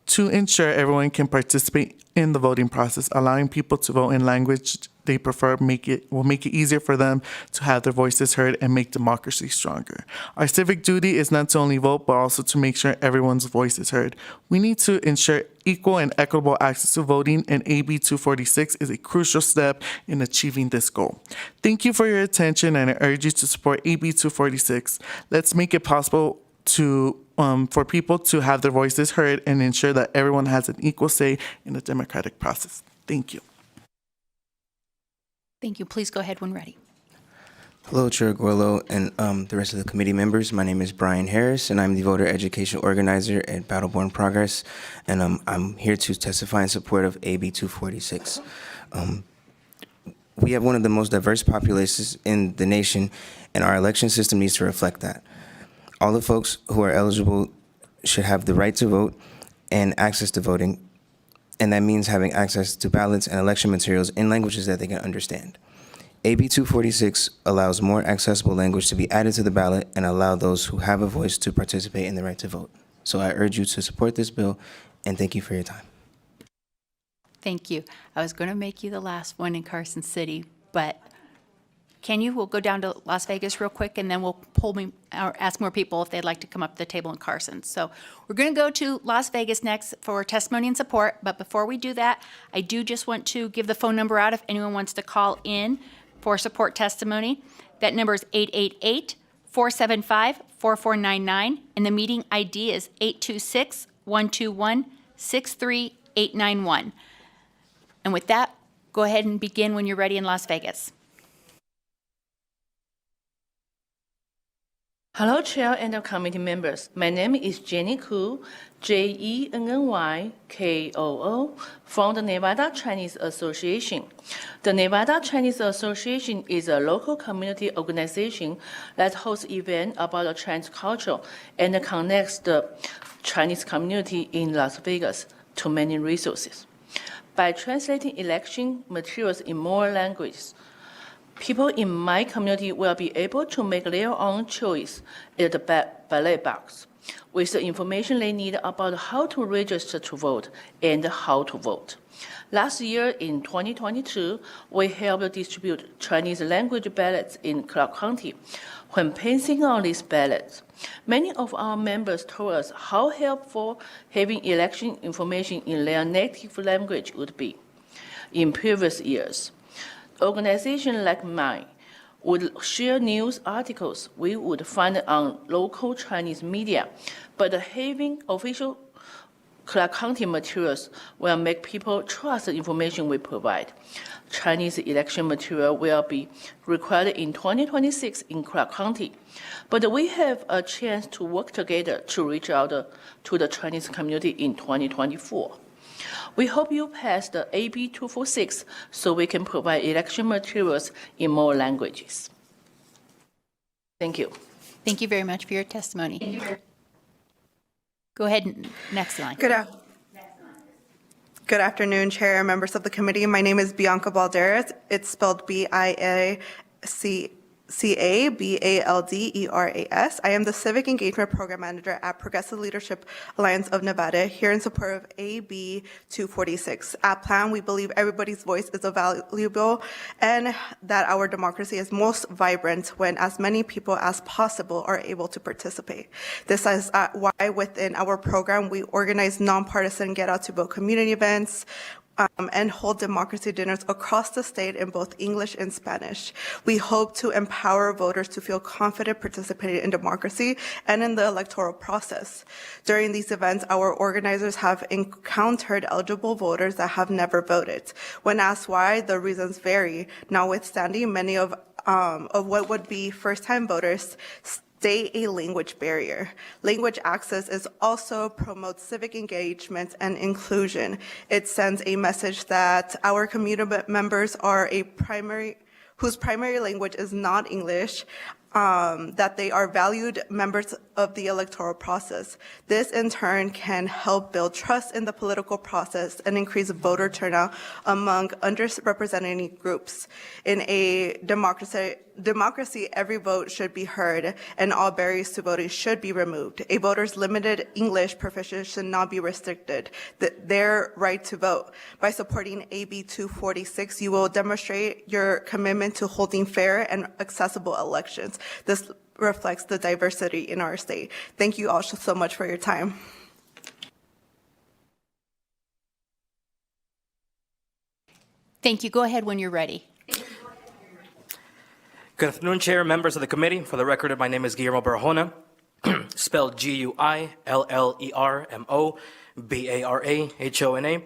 to ensure everyone can participate in the voting process. Allowing people to vote in language they prefer will make it easier for them to have their voices heard and make democracy stronger. Our civic duty is not to only vote, but also to make sure everyone's voice is heard. We need to ensure equal and equitable access to voting, and AB 246 is a crucial step in achieving this goal. Thank you for your attention, and I urge you to support AB 246. Let's make it possible for people to have their voices heard and ensure that everyone has an equal say in the democratic process. Thank you. Thank you. Please go ahead when ready. Hello, Chair Gorillo and the rest of the committee members. My name is Brian Harris, and I'm the voter education organizer at Battleborn Progress, and I'm here to testify in support of AB 246. We have one of the most diverse populations in the nation, and our election system needs to reflect that. All the folks who are eligible should have the right to vote and access to voting, and that means having access to ballots and election materials in languages that they can understand. AB 246 allows more accessible language to be added to the ballot and allow those who have a voice to participate in the right to vote. So I urge you to support this bill, and thank you for your time. Thank you. I was going to make you the last one in Carson City, but we'll go down to Las Vegas real quick, and then we'll ask more people if they'd like to come up to the table in Carson. So we're going to go to Las Vegas next for testimony and support. But before we do that, I do just want to give the phone number out if anyone wants to call in for support testimony. That number is 888-475-4499, and the meeting ID is 826-121-63891. And with that, go ahead and begin when you're ready in Las Vegas. Hello, Chair and committee members. My name is Jenny Koo, JennyKoo, from the Nevada Chinese Association. The Nevada Chinese Association is a local community organization that hosts events about the Chinese culture and connects the Chinese community in Las Vegas to many resources. By translating election materials in more languages, people in my community will be able to make their own choice at the ballot box with the information they need about how to register to vote and how to vote. Last year, in 2022, we helped distribute Chinese language ballots in Clark County. When passing on these ballots, many of our members told us how helpful having election information in their native language would be. In previous years, organizations like mine would share news articles we would find on local Chinese media, but having official Clark County materials will make people trust the information we provide. Chinese election material will be required in 2026 in Clark County, but we have a chance to work together to reach out to the Chinese community in 2024. We hope you pass the AB 246 so we can provide election materials in more languages. Thank you. Thank you very much for your testimony. Go ahead, next line. Good afternoon, Chair and members of the committee. My name is Bianca Balderas. It's spelled BIACABALDERAS. I am the Civic Engagement Program Manager at Progressive Leadership Alliance of Nevada, here in support of AB 246. At Plan, we believe everybody's voice is valuable and that our democracy is most vibrant when as many people as possible are able to participate. This is why within our program, we organize nonpartisan Get Out to Vote community events, and hold democracy dinners across the state in both English and Spanish. We hope to empower voters to feel confident participating in democracy and in the electoral process. During these events, our organizers have encountered eligible voters that have never voted. When asked why, the reasons vary. Notwithstanding, many of what would be first-time voters state a language barrier. Language access is also promotes civic engagement and inclusion. It sends a message that our community members are whose primary language is not English that they are valued members of the electoral process. This, in turn, can help build trust in the political process and increase voter turnout among underrepresented groups. In a democracy, every vote should be heard, and all barriers to voting should be removed. A voter's limited English proficiency should not be restricted. Their right to vote. By supporting AB 246, you will demonstrate your commitment to holding fair and accessible elections. This reflects the diversity in our state. Thank you all so much for your time. Thank you. Go ahead when you're ready. Good afternoon, Chair, members of the committee. For the record, my name is Guillermo Barahona, spelled Guillermobarahona.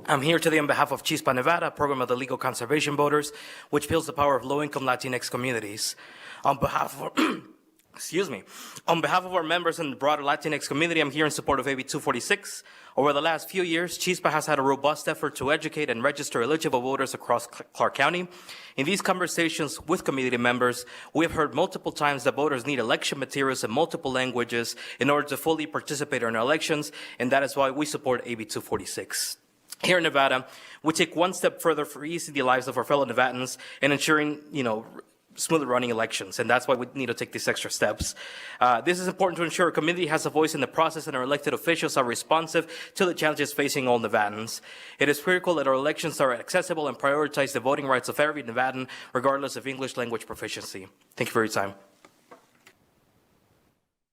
I'm here today on behalf of Chispa Nevada, a program of the Legal Conservation Voters, which builds the power of low-income Latinx communities. On behalf of on behalf of our members and the broader Latinx community, I'm here in support of AB 246. Over the last few years, Chispa has had a robust effort to educate and register eligible voters across Clark County. In these conversations with community members, we have heard multiple times that voters need election materials in multiple languages in order to fully participate in our elections, and that is why we support AB 246. Here in Nevada, we take one step further for easing the lives of our fellow Nevadans and ensuring, smoothly running elections, and that's why we need to take these extra steps. This is important to ensure our community has a voice in the process and our elected officials are responsive to the challenges facing all Nevadans. It is critical that our elections are accessible and prioritize the voting rights of every Nevadan, regardless of English language proficiency. Thank you for your time.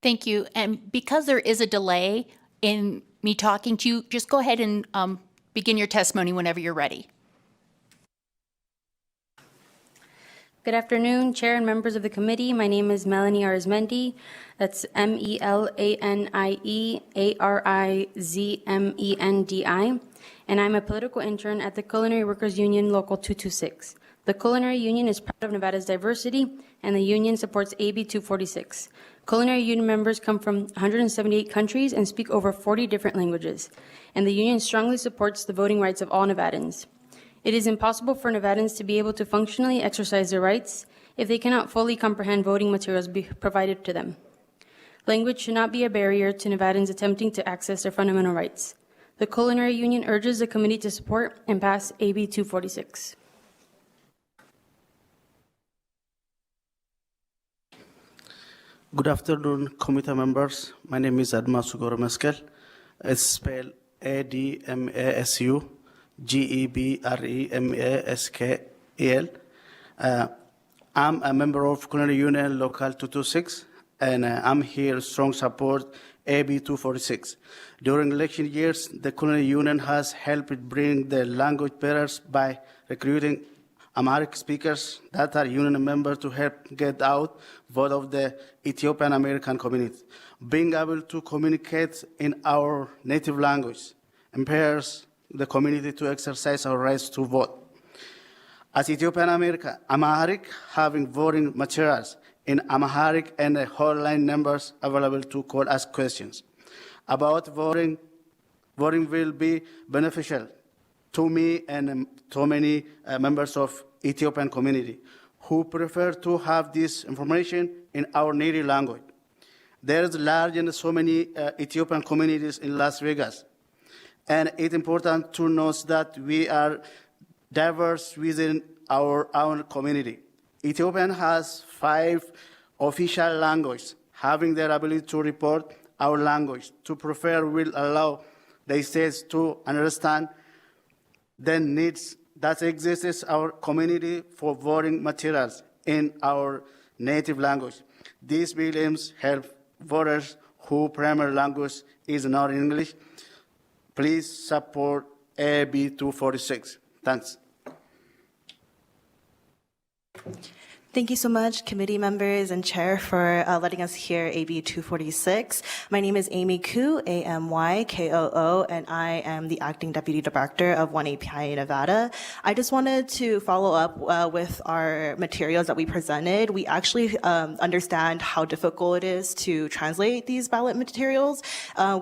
Thank you. And because there is a delay in me talking to you, just go ahead and begin your testimony whenever you're ready. Good afternoon, Chair and members of the committee. My name is Melanie Arizmendi. That's MELANIE and I'm a political intern at the Culinary Workers Union Local 226. The Culinary Union is proud of Nevada's diversity, and the union supports AB 246. Culinary Union members come from 178 countries and speak over 40 different languages, and the union strongly supports the voting rights of all Nevadans. It is impossible for Nevadans to be able to functionally exercise their rights if they cannot fully comprehend voting materials provided to them. Language should not be a barrier to Nevadans attempting to access their fundamental rights. The Culinary Union urges the committee to support and pass AB 246. Good afternoon, committee members. My name is Adma Sugoro Meskel. It's spelled ADMASU. GEBREMASKEL. I'm a member of Culinary Union Local 226, and I'm here strong support AB 246. During election years, the Culinary Union has helped bring the language barriers by recruiting Amharic speakers that are union members to help get out vote of the Ethiopian American community. Being able to communicate in our native language empowers the community to exercise our rights to vote. As Ethiopian American, Amharic having voting materials in Amharic and the hotline numbers available to call us questions about voting. Voting will be beneficial to me and to many members of Ethiopian community who prefer to have this information in our native language. There is large and so many Ethiopian communities in Las Vegas. And it's important to note that we are diverse within our own community. Ethiopian has 5 official languages. Having their ability to report our language to prefer will allow the states to understand the needs that exist in our community for voting materials in our native language. These bills help voters whose primary language is not English. Please support AB 246. Thanks. Thank you so much, committee members and chair, for letting us hear AB 246. My name is Amy Koo, AMYKOO, and I am the acting deputy director of One API Nevada. I just wanted to follow up with our materials that we presented. We actually understand how difficult it is to translate these ballot materials.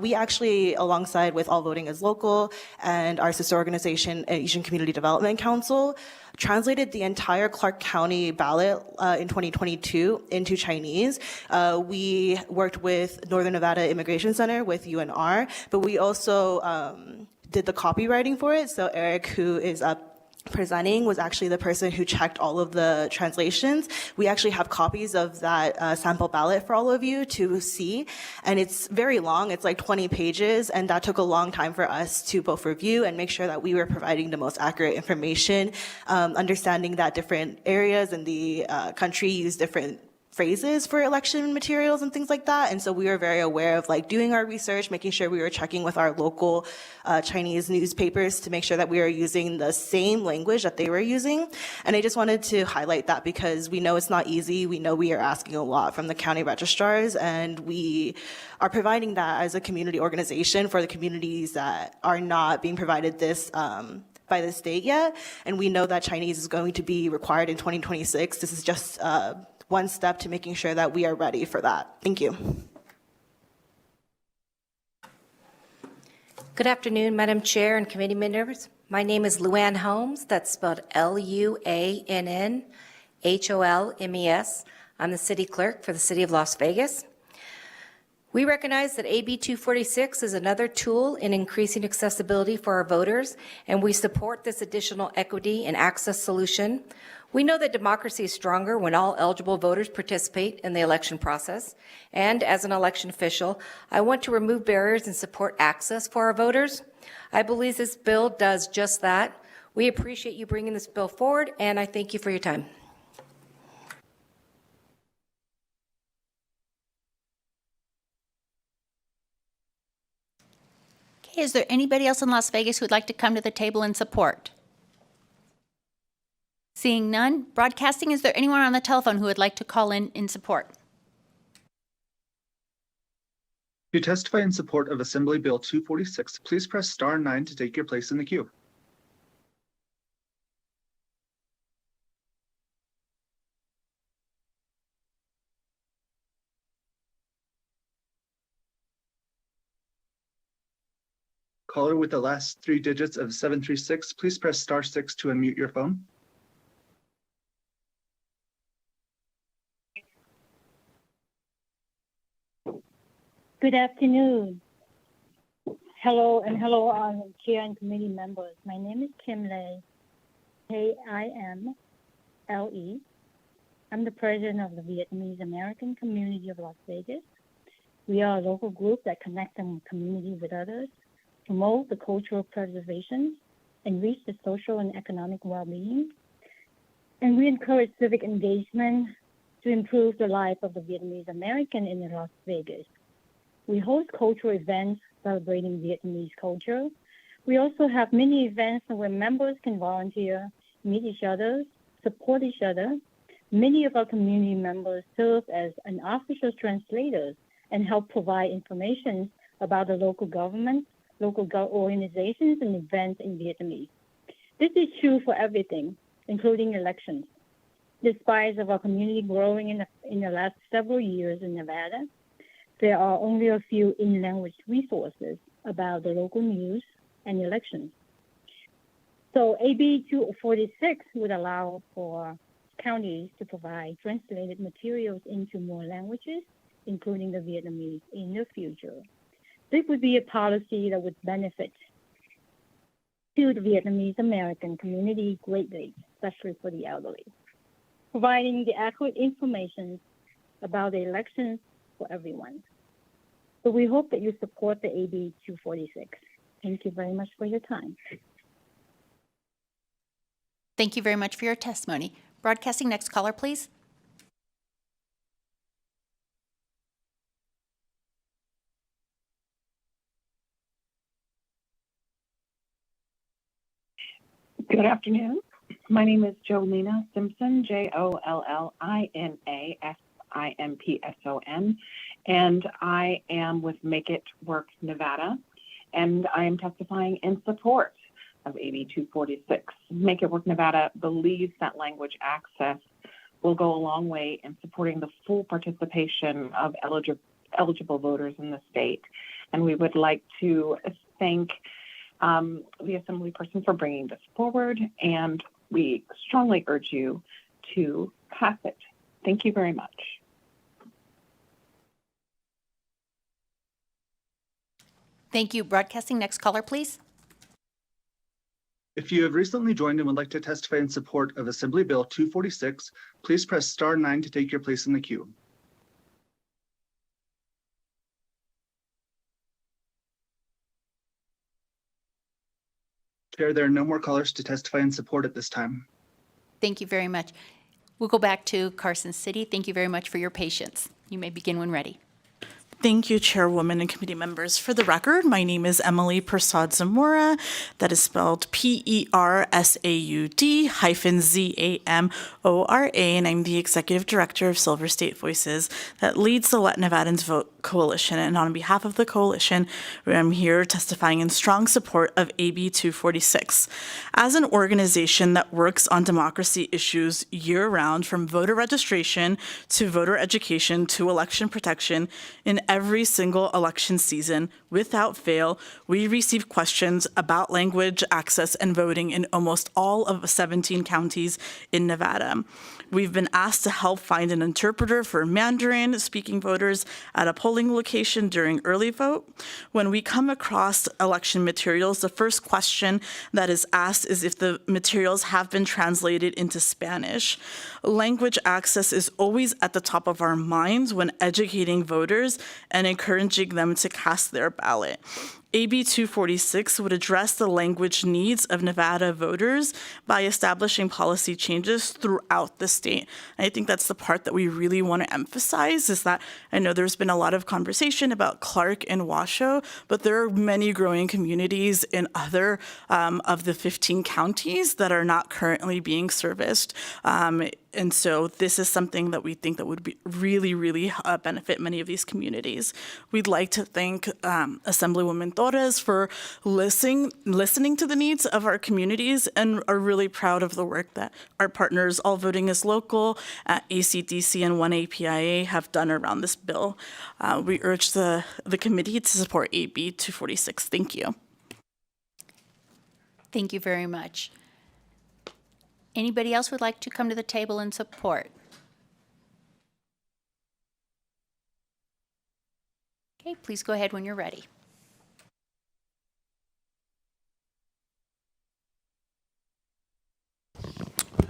We actually, alongside with All Voting is Local and our sister organization, Asian Community Development Council, translated the entire Clark County ballot in 2022 into Chinese. We worked with Northern Nevada Immigration Center with UNR, but we also did the copywriting for it. So Eric, who is up presenting, was actually the person who checked all of the translations. We actually have copies of that sample ballot for all of you to see, and it's very long. It's like 20 pages, and that took a long time for us to both review and make sure that we were providing the most accurate information, understanding that different areas in the country use different phrases for election materials and things like that. And so we were very aware of like doing our research, making sure we were checking with our local Chinese newspapers to make sure that we were using the same language that they were using. And I just wanted to highlight that because we know it's not easy. We know we are asking a lot from the county registrars, and we are providing that as a community organization for the communities that are not being provided this by the state yet. And we know that Chinese is going to be required in 2026. This is just one step to making sure that we are ready for that. Thank you. Good afternoon, Madam Chair and committee members. My name is Luann Holmes. That's spelled Luannholmes. I'm the city clerk for the city of Las Vegas. We recognize that AB 246 is another tool in increasing accessibility for our voters, and we support this additional equity and access solution. We know that democracy is stronger when all eligible voters participate in the election process. And as an election official, I want to remove barriers and support access for our voters. I believe this bill does just that. We appreciate you bringing this bill forward, and I thank you for your time. Okay, is there anybody else in Las Vegas who would like to come to the table in support? Seeing none. Broadcasting, is there anyone on the telephone who would like to call in support? To testify in support of Assembly Bill 246, please press star 9 to take your place in the queue. Caller with the last 3 digits of 736, please press star 6 to unmute your phone. Good afternoon. Hello, Chair and committee members. My name is Kim Lei, K-I-M-L-E. I'm the president of the Vietnamese American Community of Las Vegas. We are a local group that connects the community with others, promote the cultural preservation, enrich the social and economic well-being, and we encourage civic engagement to improve the life of the Vietnamese American in Las Vegas. We host cultural events celebrating Vietnamese culture. We also have many events where members can volunteer, meet each other, support each other. Many of our community members serve as unofficial translators and help provide information about the local government, local organizations, and events in Vietnamese. This is true for everything, including elections. Despite of our community growing in the last several years in Nevada, there are only a few in-language resources about the local news and elections. So AB 246 would allow for counties to provide translated materials into more languages, including the Vietnamese, in the future. This would be a policy that would benefit to the Vietnamese American community greatly, especially for the elderly, providing the accurate information about the elections for everyone. So we hope that you support the AB 246. Thank you very much for your time. Thank you very much for your testimony. Broadcasting, next caller, please. Good afternoon. My name is Jolina Simpson, JOLLINA and I am with Make It Work Nevada, and I am testifying in support of AB 246. Make It Work Nevada believes that language access will go a long way in supporting the full participation of eligible voters in the state, and we would like to thank the Assembly person for bringing this forward, and we strongly urge you to pass it. Thank you very much. Thank you. Broadcasting, next caller, please. If you have recently joined and would like to testify in support of Assembly Bill 246, please press star 9 to take your place in the queue. Chair, there are no more callers to testify in support at this time. Thank you very much. We'll go back to Carson City. Thank you very much for your patience. You may begin when ready. Thank you, Chairwoman and committee members. For the record, my name is Emily Prasad Zamora. That is spelled PERSAUD-ZAMORA, and I'm the Executive Director of Silver State Voices that leads the Let Nevadans Vote Coalition. And on behalf of the coalition, I'm here testifying in strong support of AB 246. As an organization that works on democracy issues year-round, from voter registration to voter education to election protection, in every single election season, without fail, we receive questions about language, access, and voting in almost all of 17 counties in Nevada. We've been asked to help find an interpreter for Mandarin-speaking voters at a polling location during early vote. When we come across election materials, the first question that is asked is if the materials have been translated into Spanish. Language access is always at the top of our minds when educating voters and encouraging them to cast their ballot. AB 246 would address the language needs of Nevada voters by establishing policy changes throughout the state. And I think that's the part that we really want to emphasize, is that I know there's been a lot of conversation about Clark and Washoe, but there are many growing communities in other of the 15 counties that are not currently being serviced. And so this is something that we think that would be really benefit many of these communities. We'd like to thank Assemblywoman Torres for listening to the needs of our communities, and are really proud of the work that our partners, All Voting is Local, ACDC, and 1APIA have done around this bill. We urge the committee to support AB 246. Thank you. Thank you very much. Anybody else would like to come to the table and support? Okay, please go ahead when you're ready.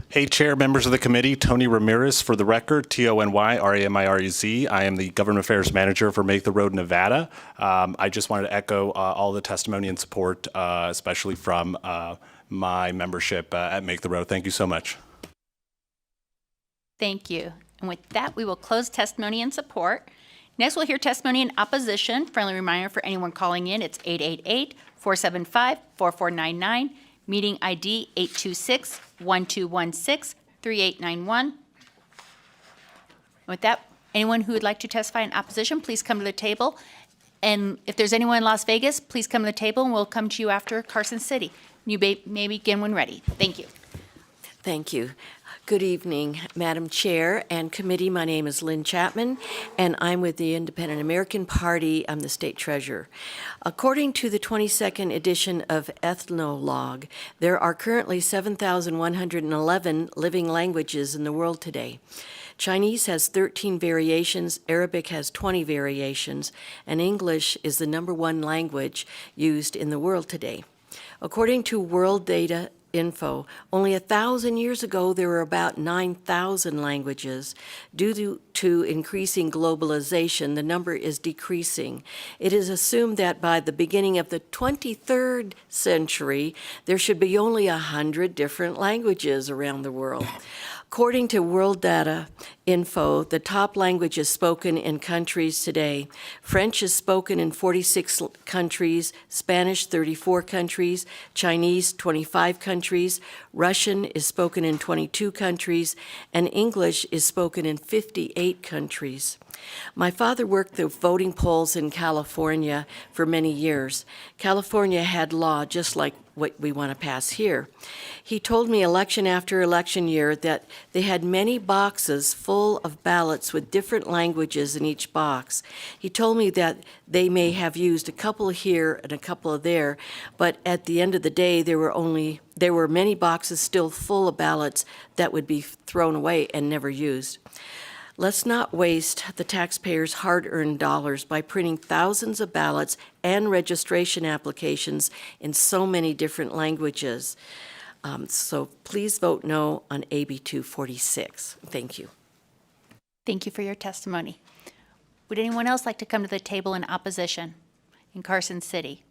Hey, Chair, members of the committee, Tony Ramirez for the record, TonyRamirez. I am the Government Affairs Manager for Make the Road Nevada. I just wanted to echo all the testimony and support, especially from my membership at Make the Road. Thank you so much. Thank you. And with that, we will close testimony and support. Next, we'll hear testimony in opposition. Friendly reminder for anyone calling in, it's 888-475-4499, meeting ID 826-1216-3891. With that, anyone who would like to testify in opposition, please come to the table. And if there's anyone in Las Vegas, please come to the table, and we'll come to you after Carson City. You may begin when ready. Thank you. Thank you. Good evening, Madam Chair and committee. My name is Lynn Chapman, and I'm with the Independent American Party. I'm the state treasurer. According to the 22nd edition of Ethnologue, there are currently 7,111 living languages in the world today. Chinese has 13 variations, Arabic has 20 variations, and English is the #1 language used in the world today. According to World Data Info, only 1,000 years ago there were about 9,000 languages. Due to increasing globalization, the number is decreasing. It is assumed that by the beginning of the 23rd century, there should be only 100 different languages around the world. According to World Data Info, the top languages spoken in countries today: French is spoken in 46 countries, Spanish 34 countries, Chinese 25 countries, Russian is spoken in 22 countries, and English is spoken in 58 countries. My father worked the voting polls in California for many years. California had law just like what we want to pass here. He told me election after election year that they had many boxes full of ballots with different languages in each box. He told me that they may have used a couple here and a couple there, but at the end of the day, there were many boxes still full of ballots that would be thrown away and never used. Let's not waste the taxpayers' hard-earned dollars by printing thousands of ballots and registration applications in so many different languages. So please vote no on AB 246. Thank you. Thank you for your testimony. Would anyone else like to come to the table in opposition in Carson City?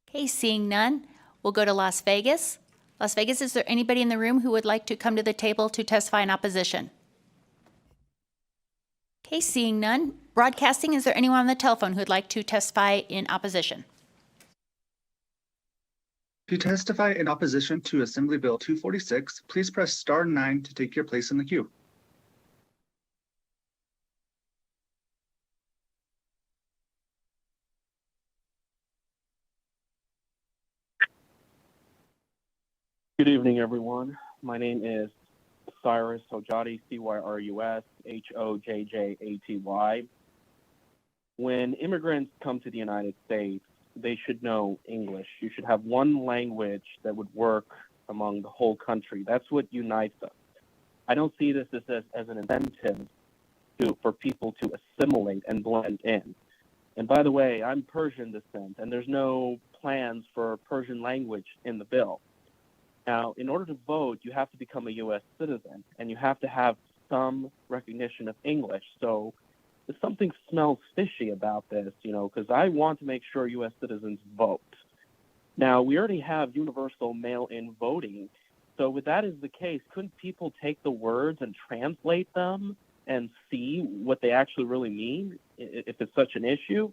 Okay, seeing none, we'll go to Las Vegas. Las Vegas, is there anybody in the room who would like to come to the table to testify in opposition? Okay, seeing none. Broadcasting, is there anyone on the telephone who would like to testify in opposition? To testify in opposition to Assembly Bill 246, please press star 9 to take your place in the queue. Good evening, everyone. My name is Cyrus Hojati, Cyrus Hojjaty. When immigrants come to the United States, they should know English. You should have one language that would work among the whole country. That's what unites us. I don't see this as an incentive for people to assimilate and blend in. And by the way, I'm Persian descent, and there's no plans for Persian language in the bill. Now, in order to vote, you have to become a U.S. citizen, and you have to have some recognition of English. So something smells fishy about this, because I want to make sure U.S. citizens vote. Now, we already have universal mail-in voting. So if that is the case, couldn't people take the words and translate them and see what they actually really mean, if it's such an issue?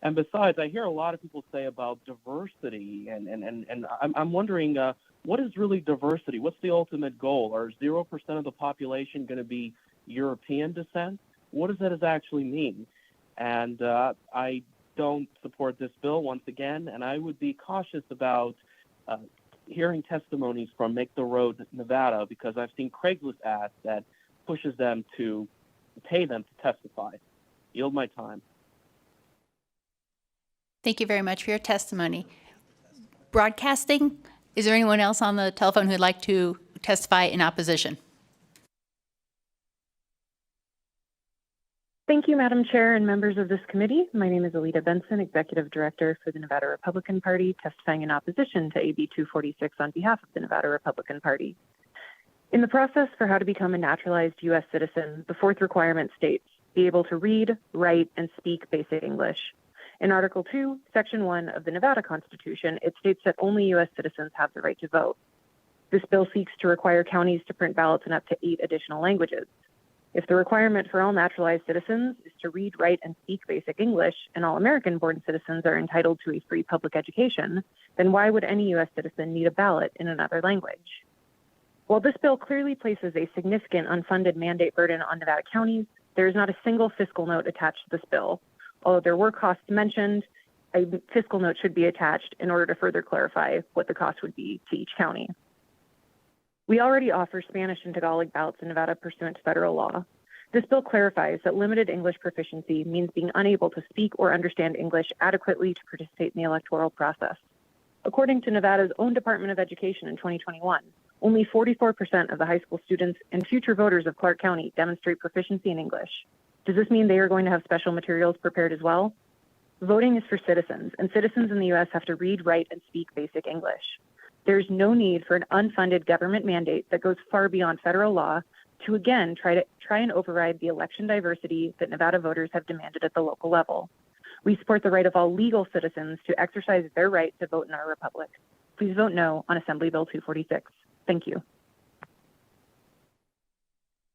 And besides, I hear a lot of people say about diversity, and I'm wondering, what is really diversity? What's the ultimate goal? Are 0% of the population going to be European descent? What does that actually mean? And I don't support this bill once again, and I would be cautious about hearing testimonies from Make the Road Nevada, because I've seen Craigslist ads that pushes them to pay them to testify. Yield my time. Thank you very much for your testimony. Broadcasting, is there anyone else on the telephone who would like to testify in opposition? Thank you, Madam Chair and members of this committee. My name is Alita Benson, Executive Director for the Nevada Republican Party, testifying in opposition to AB 246 on behalf of the Nevada Republican Party. In the process for how to become a naturalized U.S. citizen, the fourth requirement states, be able to read, write, and speak basic English. In Article 2, Section 1 of the Nevada Constitution, it states that only U.S. citizens have the right to vote. This bill seeks to require counties to print ballots in up to 8 additional languages. If the requirement for all naturalized citizens is to read, write, and speak basic English, and all American-born citizens are entitled to a free public education, then why would any U.S. citizen need a ballot in another language? While this bill clearly places a significant unfunded mandate burden on Nevada counties, there is not a single fiscal note attached to this bill. Although there were costs mentioned, a fiscal note should be attached in order to further clarify what the cost would be to each county. We already offer Spanish and Tagalog ballots in Nevada pursuant to federal law. This bill clarifies that limited English proficiency means being unable to speak or understand English adequately to participate in the electoral process. According to Nevada's own Department of Education in 2021, only 44% of the high school students and future voters of Clark County demonstrate proficiency in English. Does this mean they are going to have special materials prepared as well? Voting is for citizens, and citizens in the U.S. have to read, write, and speak basic English. There is no need for an unfunded government mandate that goes far beyond federal law to again try and override the election diversity that Nevada voters have demanded at the local level. We support the right of all legal citizens to exercise their right to vote in our republic. Please vote no on Assembly Bill 246. Thank you.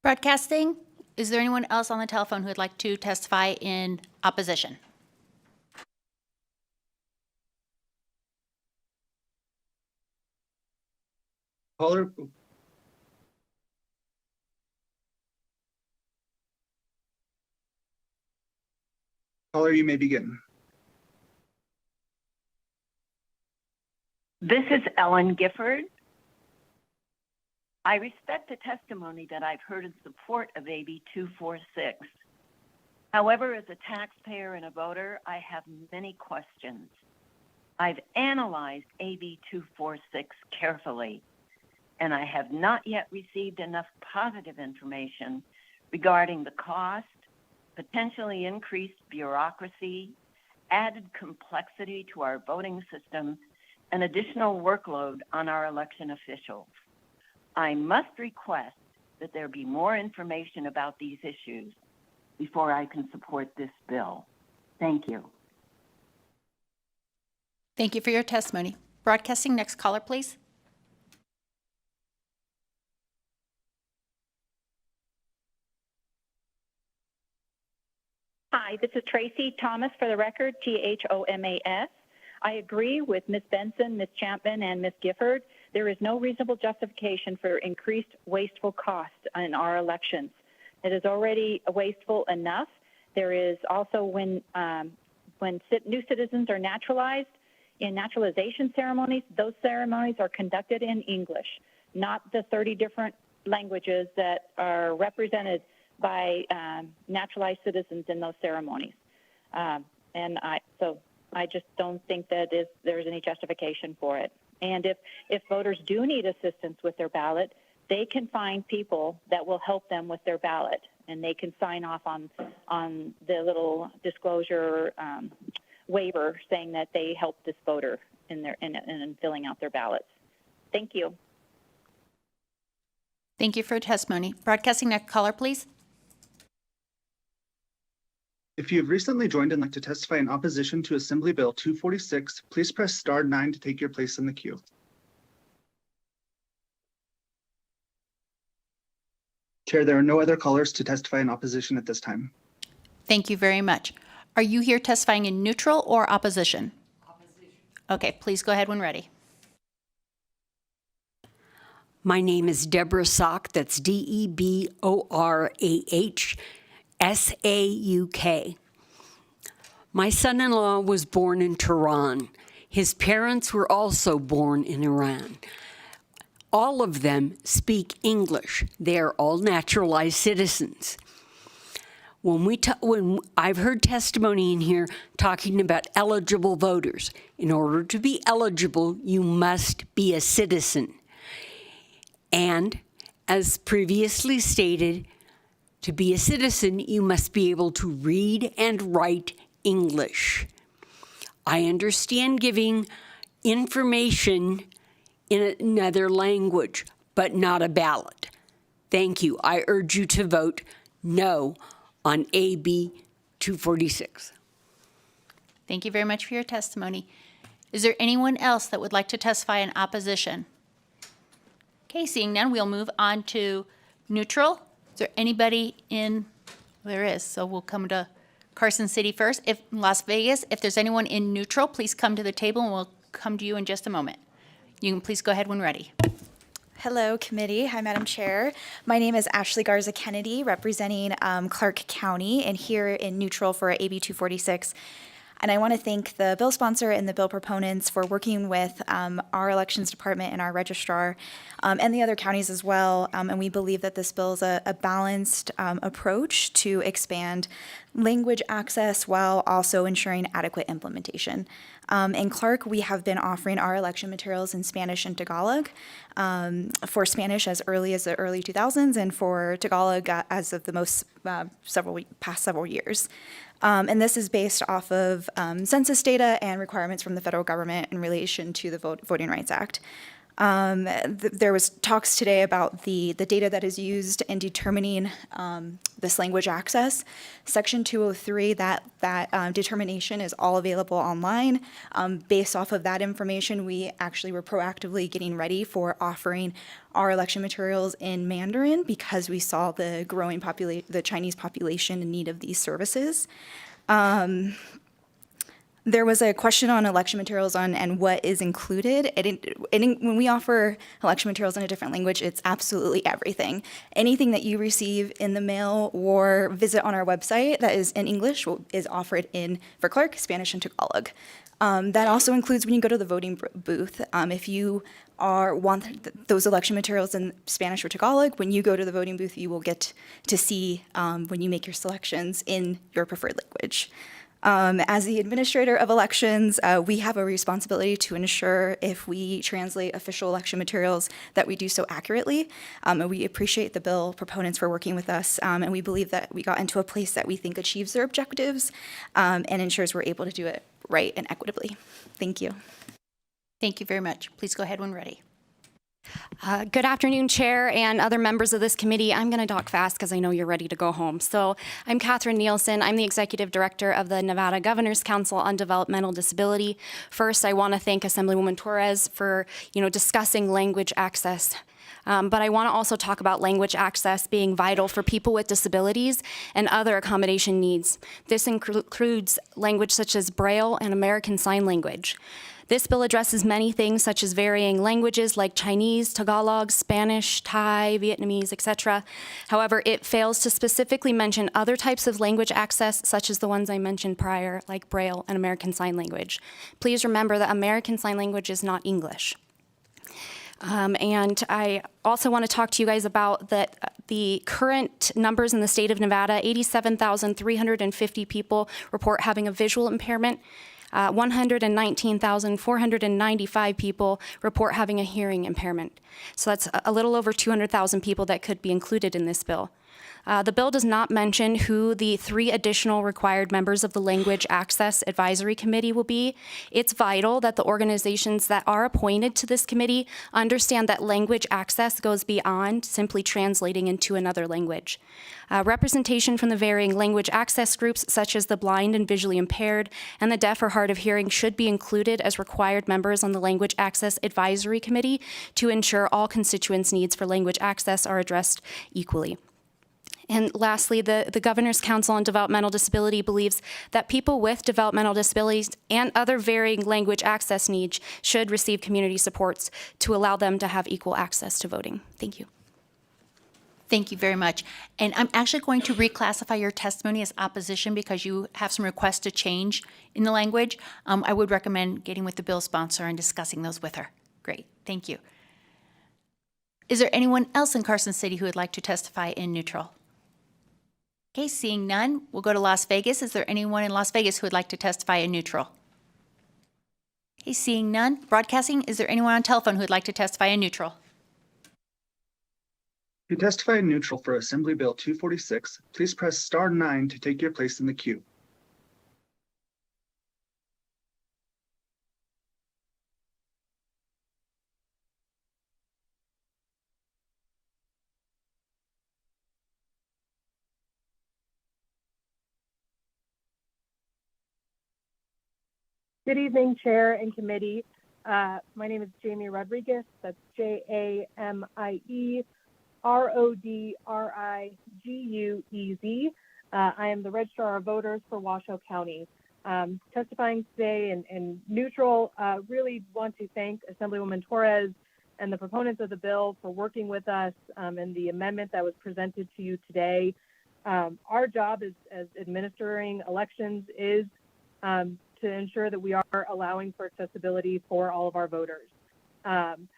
Broadcasting, is there anyone else on the telephone who would like to testify in opposition? Caller, you may begin. This is Ellen Gifford. I respect the testimony that I've heard in support of AB 246. However, as a taxpayer and a voter, I have many questions. I've analyzed AB 246 carefully, and I have not yet received enough positive information regarding the cost, potentially increased bureaucracy, added complexity to our voting system, and additional workload on our election officials. I must request that there be more information about these issues before I can support this bill. Thank you. Thank you for your testimony. Broadcasting, next caller, please. Hi, this is Tracy Thomas for the record, Thomas. I agree with Ms. Benson, Ms. Chapman, and Ms. Gifford. There is no reasonable justification for increased wasteful costs in our elections. It is already wasteful enough. There is also when new citizens are naturalized in naturalization ceremonies, those ceremonies are conducted in English, not the 30 different languages that are represented by naturalized citizens in those ceremonies. So I just don't think that there's any justification for it. And if voters do need assistance with their ballot, they can find people that will help them with their ballot, and they can sign off on the little disclosure waiver saying that they helped this voter in filling out their ballots. Thank you. Thank you for your testimony. Broadcasting, next caller, please. If you have recently joined and like to testify in opposition to Assembly Bill 246, please press star 9 to take your place in the queue. Chair, there are no other callers to testify in opposition at this time. Thank you very much. Are you here testifying in neutral or opposition? Opposition. Okay, please go ahead when ready. My name is Deborah Sauk, that's DEBORAH My son-in-law was born in Tehran. His parents were also born in Iran. All of them speak English. They are all naturalized citizens. When I've heard testimony in here talking about eligible voters, in order to be eligible, you must be a citizen. And as previously stated, to be a citizen, you must be able to read and write English. I understand giving information in another language, but not a ballot. Thank you. I urge you to vote no on AB 246. Thank you very much for your testimony. Is there anyone else that would like to testify in opposition? Okay, seeing none, we'll move on to neutral. Is there anybody in? There is, so we'll come to Carson City first. If Las Vegas, if there's anyone in neutral, please come to the table and we'll come to you in just a moment. You can please go ahead when ready. Hello, committee. Hi, Madam Chair. My name is Ashley Garza Kennedy, representing Clark County, and here in neutral for AB 246. And I want to thank the bill sponsor and the bill proponents for working with our elections department and our registrar and the other counties as well. And we believe that this bill is a balanced approach to expand language access while also ensuring adequate implementation. In Clark, we have been offering our election materials in Spanish and Tagalog, for Spanish as early as the early 2000s and for Tagalog as of the past several years. And this is based off of census data and requirements from the federal government in relation to the Voting Rights Act. There was talks today about the data that is used in determining this language access. Section 203, that determination is all available online. Based off of that information, we actually were proactively getting ready for offering our election materials in Mandarin because we saw the growing the Chinese population in need of these services. There was a question on election materials and what is included. When we offer election materials in a different language, it's absolutely everything. Anything that you receive in the mail or visit on our website that is in English is offered in, for Clark, Spanish, and Tagalog. That also includes when you go to the voting booth. If you want those election materials in Spanish or Tagalog, when you go to the voting booth, you will get to see when you make your selections in your preferred language. As the administrator of elections, we have a responsibility to ensure if we translate official election materials that we do so accurately. And we appreciate the bill proponents for working with us, and we believe that we got into a place that we think achieves their objectives and ensures we're able to do it right and equitably. Thank you. Thank you very much. Please go ahead when ready. Good afternoon, Chair and other members of this committee. I'm going to talk fast because I know you're ready to go home. So I'm Catherine Nielsen. I'm the Executive Director of the Nevada Governor's Council on Developmental Disability. First, I want to thank Assemblywoman Torres for, discussing language access. But I want to also talk about language access being vital for people with disabilities and other accommodation needs. This includes language such as Braille and American Sign Language. This bill addresses many things such as varying languages like Chinese, Tagalog, Spanish, Thai, Vietnamese, etc. However, it fails to specifically mention other types of language access such as the ones I mentioned prior, like Braille and American Sign Language. Please remember that American Sign Language is not English. And I also want to talk to you guys about the current numbers in the state of Nevada. 87,350 people report having a visual impairment. 119,495 people report having a hearing impairment. So that's a little over 200,000 people that could be included in this bill. The bill does not mention who the 3 additional required members of the Language Access Advisory Committee will be. It's vital that the organizations that are appointed to this committee understand that language access goes beyond simply translating into another language. Representation from the varying language access groups, such as the blind and visually impaired and the deaf or hard of hearing, should be included as required members on the Language Access Advisory Committee to ensure all constituents' needs for language access are addressed equally. And lastly, the Governor's Council on Developmental Disability believes that people with developmental disabilities and other varying language access needs should receive community supports to allow them to have equal access to voting. Thank you. Thank you very much. And I'm actually going to reclassify your testimony as opposition because you have some requests to change in the language. I would recommend getting with the bill sponsor and discussing those with her. Great, thank you. Is there anyone else in Carson City who would like to testify in neutral? Okay, seeing none, we'll go to Las Vegas. Is there anyone in Las Vegas who would like to testify in neutral? Okay, seeing none. Broadcasting, is there anyone on telephone who would like to testify in neutral? To testify in neutral for Assembly Bill 246, please press star 9 to take your place in the queue. Good evening, Chair and Committee. My name is Jamie Rodriguez. That's Jamie Rodriguez. I am the Registrar of Voters for Washoe County. Testifying today in neutral, really want to thank Assemblywoman Torres and the proponents of the bill for working with us in the amendment that was presented to you today. Our job as administering elections is to ensure that we are allowing for accessibility for all of our voters.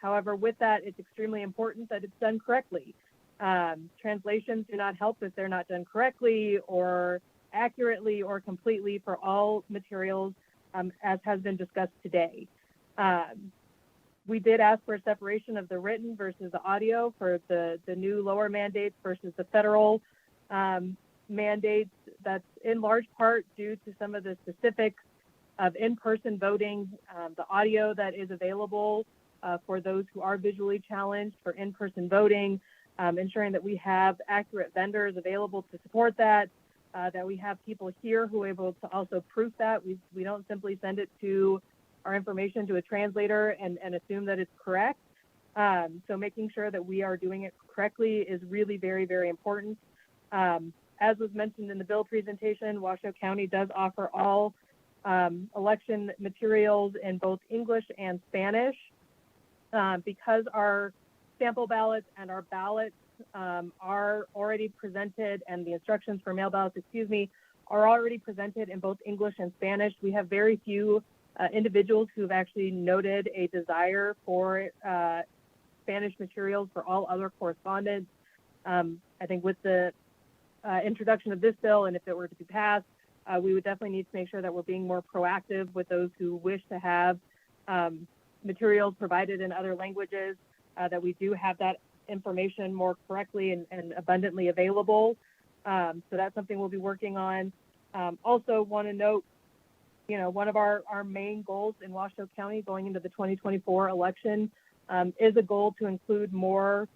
However, with that, it's extremely important that it's done correctly. Translations do not help if they're not done correctly or accurately or completely for all materials, as has been discussed today. We did ask for a separation of the written versus the audio for the new lower mandates versus the federal mandates. That's in large part due to some of the specifics of in-person voting, the audio that is available for those who are visually challenged for in-person voting, ensuring that we have accurate vendors available to support that, that we have people here who are able to also proof that. We don't simply send it to our information to a translator and assume that it's correct. So making sure that we are doing it correctly is really very, very important. As was mentioned in the bill presentation, Washoe County does offer all election materials in both English and Spanish. Because our sample ballots and our ballots are already presented, and the instructions for mail ballots, are already presented in both English and Spanish, we have very few individuals who've actually noted a desire for Spanish materials for all other correspondence. I think with the introduction of this bill, and if it were to be passed, we would definitely need to make sure that we're being more proactive with those who wish to have materials provided in other languages, that we do have that information more correctly and abundantly available. So that's something we'll be working on. Also want to note, one of our main goals in Washoe County going into the 2024 election is a goal to include more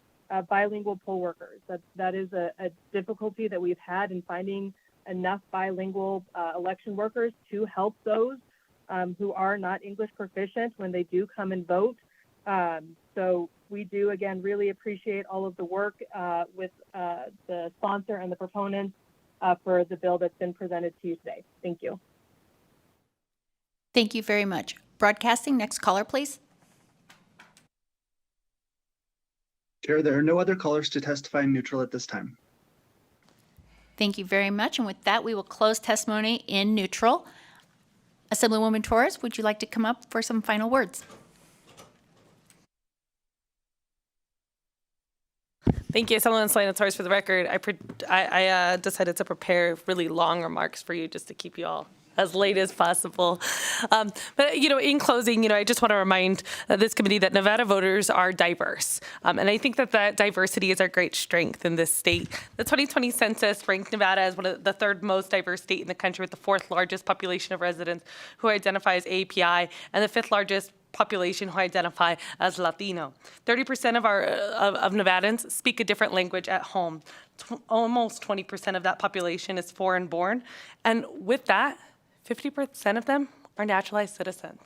bilingual poll workers. That is a difficulty that we've had in finding enough bilingual election workers to help those who are not English proficient when they do come and vote. So we do, again, really appreciate all of the work with the sponsor and the proponents for the bill that's been presented to you today. Thank you. Thank you very much. Broadcasting, next caller, please. Chair, there are no other callers to testify in neutral at this time. Thank you very much. And with that, we will close testimony in neutral. Assemblywoman Torres, would you like to come up for some final words? Thank you, Assemblywoman Selena Torres. For the record, I decided to prepare really long remarks for you just to keep you all as late as possible. But, in closing, I just want to remind this committee that Nevada voters are diverse. And I think that diversity is our great strength in this state. The 2020 census ranked Nevada as one of the third most diverse state in the country, with the fourth largest population of residents who identify as API and the fifth largest population who identify as Latino. 30% of Nevadans speak a different language at home. Almost 20% of that population is foreign born. And with that, 50% of them are naturalized citizens.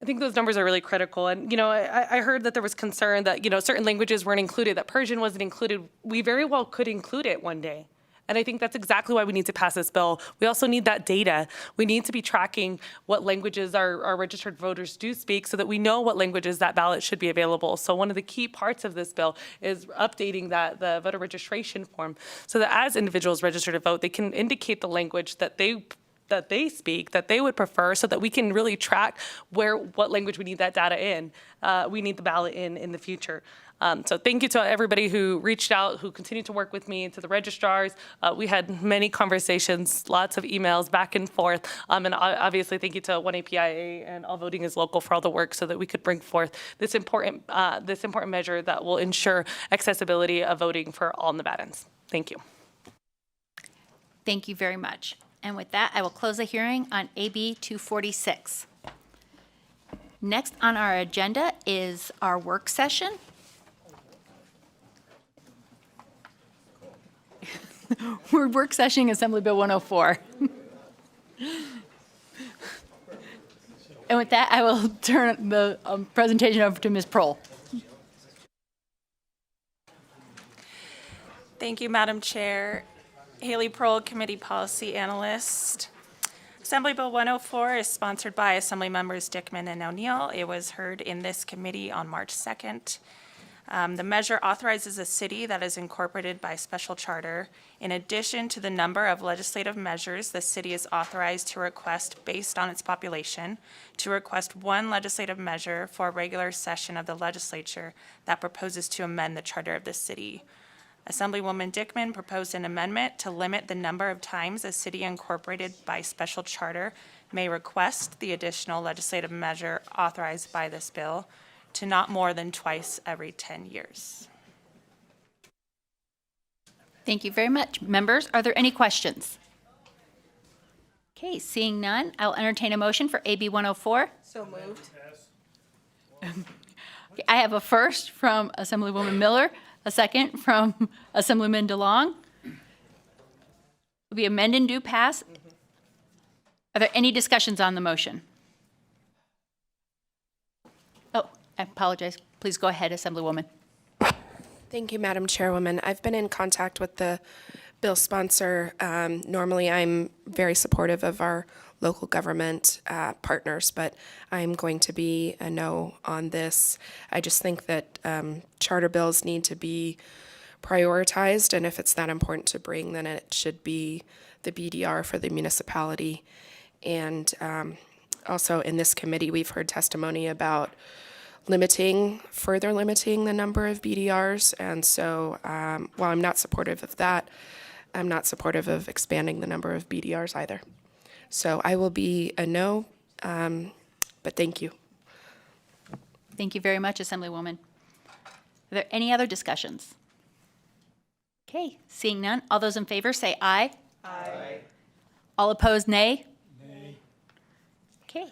I think those numbers are really critical. And, I heard that there was concern that, certain languages weren't included, that Persian wasn't included. We very well could include it one day. And I think that's exactly why we need to pass this bill. We also need that data. We need to be tracking what languages our registered voters do speak so that we know what languages that ballot should be available. So one of the key parts of this bill is updating the voter registration form so that as individuals register to vote, they can indicate the language that they speak, that they would prefer, so that we can really track what language we need that data in. We need the ballot in the future. So thank you to everybody who reached out, who continued to work with me, to the registrars. We had many conversations, lots of emails back and forth. And obviously thank you to 1APIA and All Voting is Local for all the work so that we could bring forth this important measure that will ensure accessibility of voting for all Nevadans. Thank you. Thank you very much. And with that, I will close the hearing on AB 246. Next on our agenda is our work session. We're work sessioning Assembly Bill 104. And with that, I will turn the presentation over to Ms. Prohl. Thank you, Madam Chair. Haley Prohl, Committee Policy Analyst. Assembly Bill 104 is sponsored by Assembly Members Dickman and O'Neill. It was heard in this committee on March 2nd. The measure authorizes a city that is incorporated by special charter. In addition to the number of legislative measures the city is authorized to request based on its population, to request one legislative measure for a regular session of the legislature that proposes to amend the charter of the city. Assemblywoman Dickman proposed an amendment to limit the number of times a city incorporated by special charter may request the additional legislative measure authorized by this bill to not more than twice every 10 years. Thank you very much. Members, are there any questions? Okay, seeing none, I will entertain a motion for AB 104. So moved. Okay, I have a first from Assemblywoman Miller, a second from Assemblyman DeLong. Will be amend and do pass. Are there any discussions on the motion? Oh, I apologize. Please go ahead, Assemblywoman. Thank you, Madam Chairwoman. I've been in contact with the bill sponsor. Normally, I'm very supportive of our local government partners, but I'm going to be a no on this. I just think that charter bills need to be prioritized, and if it's that important to bring, then it should be the BDR for the municipality. And also in this committee, we've heard testimony about further limiting the number of BDRs. And so while I'm not supportive of that, I'm not supportive of expanding the number of BDRs either. So I will be a no, but thank you. Thank you very much, Assemblywoman. Are there any other discussions? Okay, seeing none. All those in favor say aye. Aye. All opposed, nay? Nay. Okay,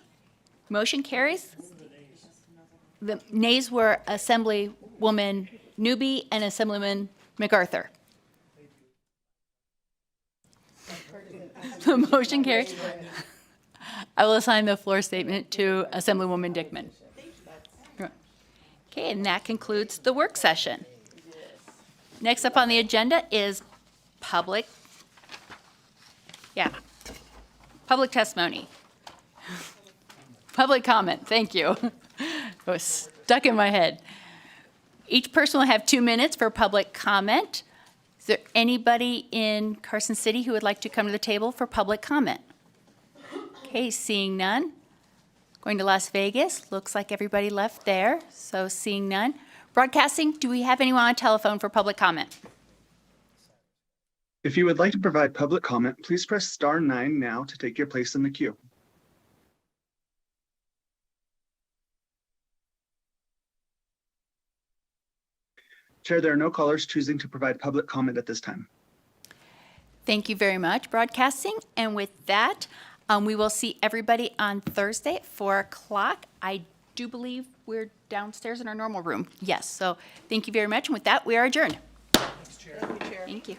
motion carries. The nays were Assemblywoman Newby and Assemblyman MacArthur. The motion carries. I will assign the floor statement to Assemblywoman Dickman. Okay, and that concludes the work session. Next up on the agenda is public testimony. Public comment, thank you. It was stuck in my head. Each person will have 2 minutes for public comment. Is there anybody in Carson City who would like to come to the table for public comment? Okay, seeing none. Going to Las Vegas, looks like everybody left there, so seeing none. Broadcasting, do we have anyone on telephone for public comment? If you would like to provide public comment, please press star 9 now to take your place in the queue. Chair, there are no callers choosing to provide public comment at this time. Thank you very much, Broadcasting. And with that, we will see everybody on Thursday at 4 o'clock. I do believe we're downstairs in our normal room. Yes, so thank you very much. And with that, we are adjourned. Thanks, Chair. Thank you.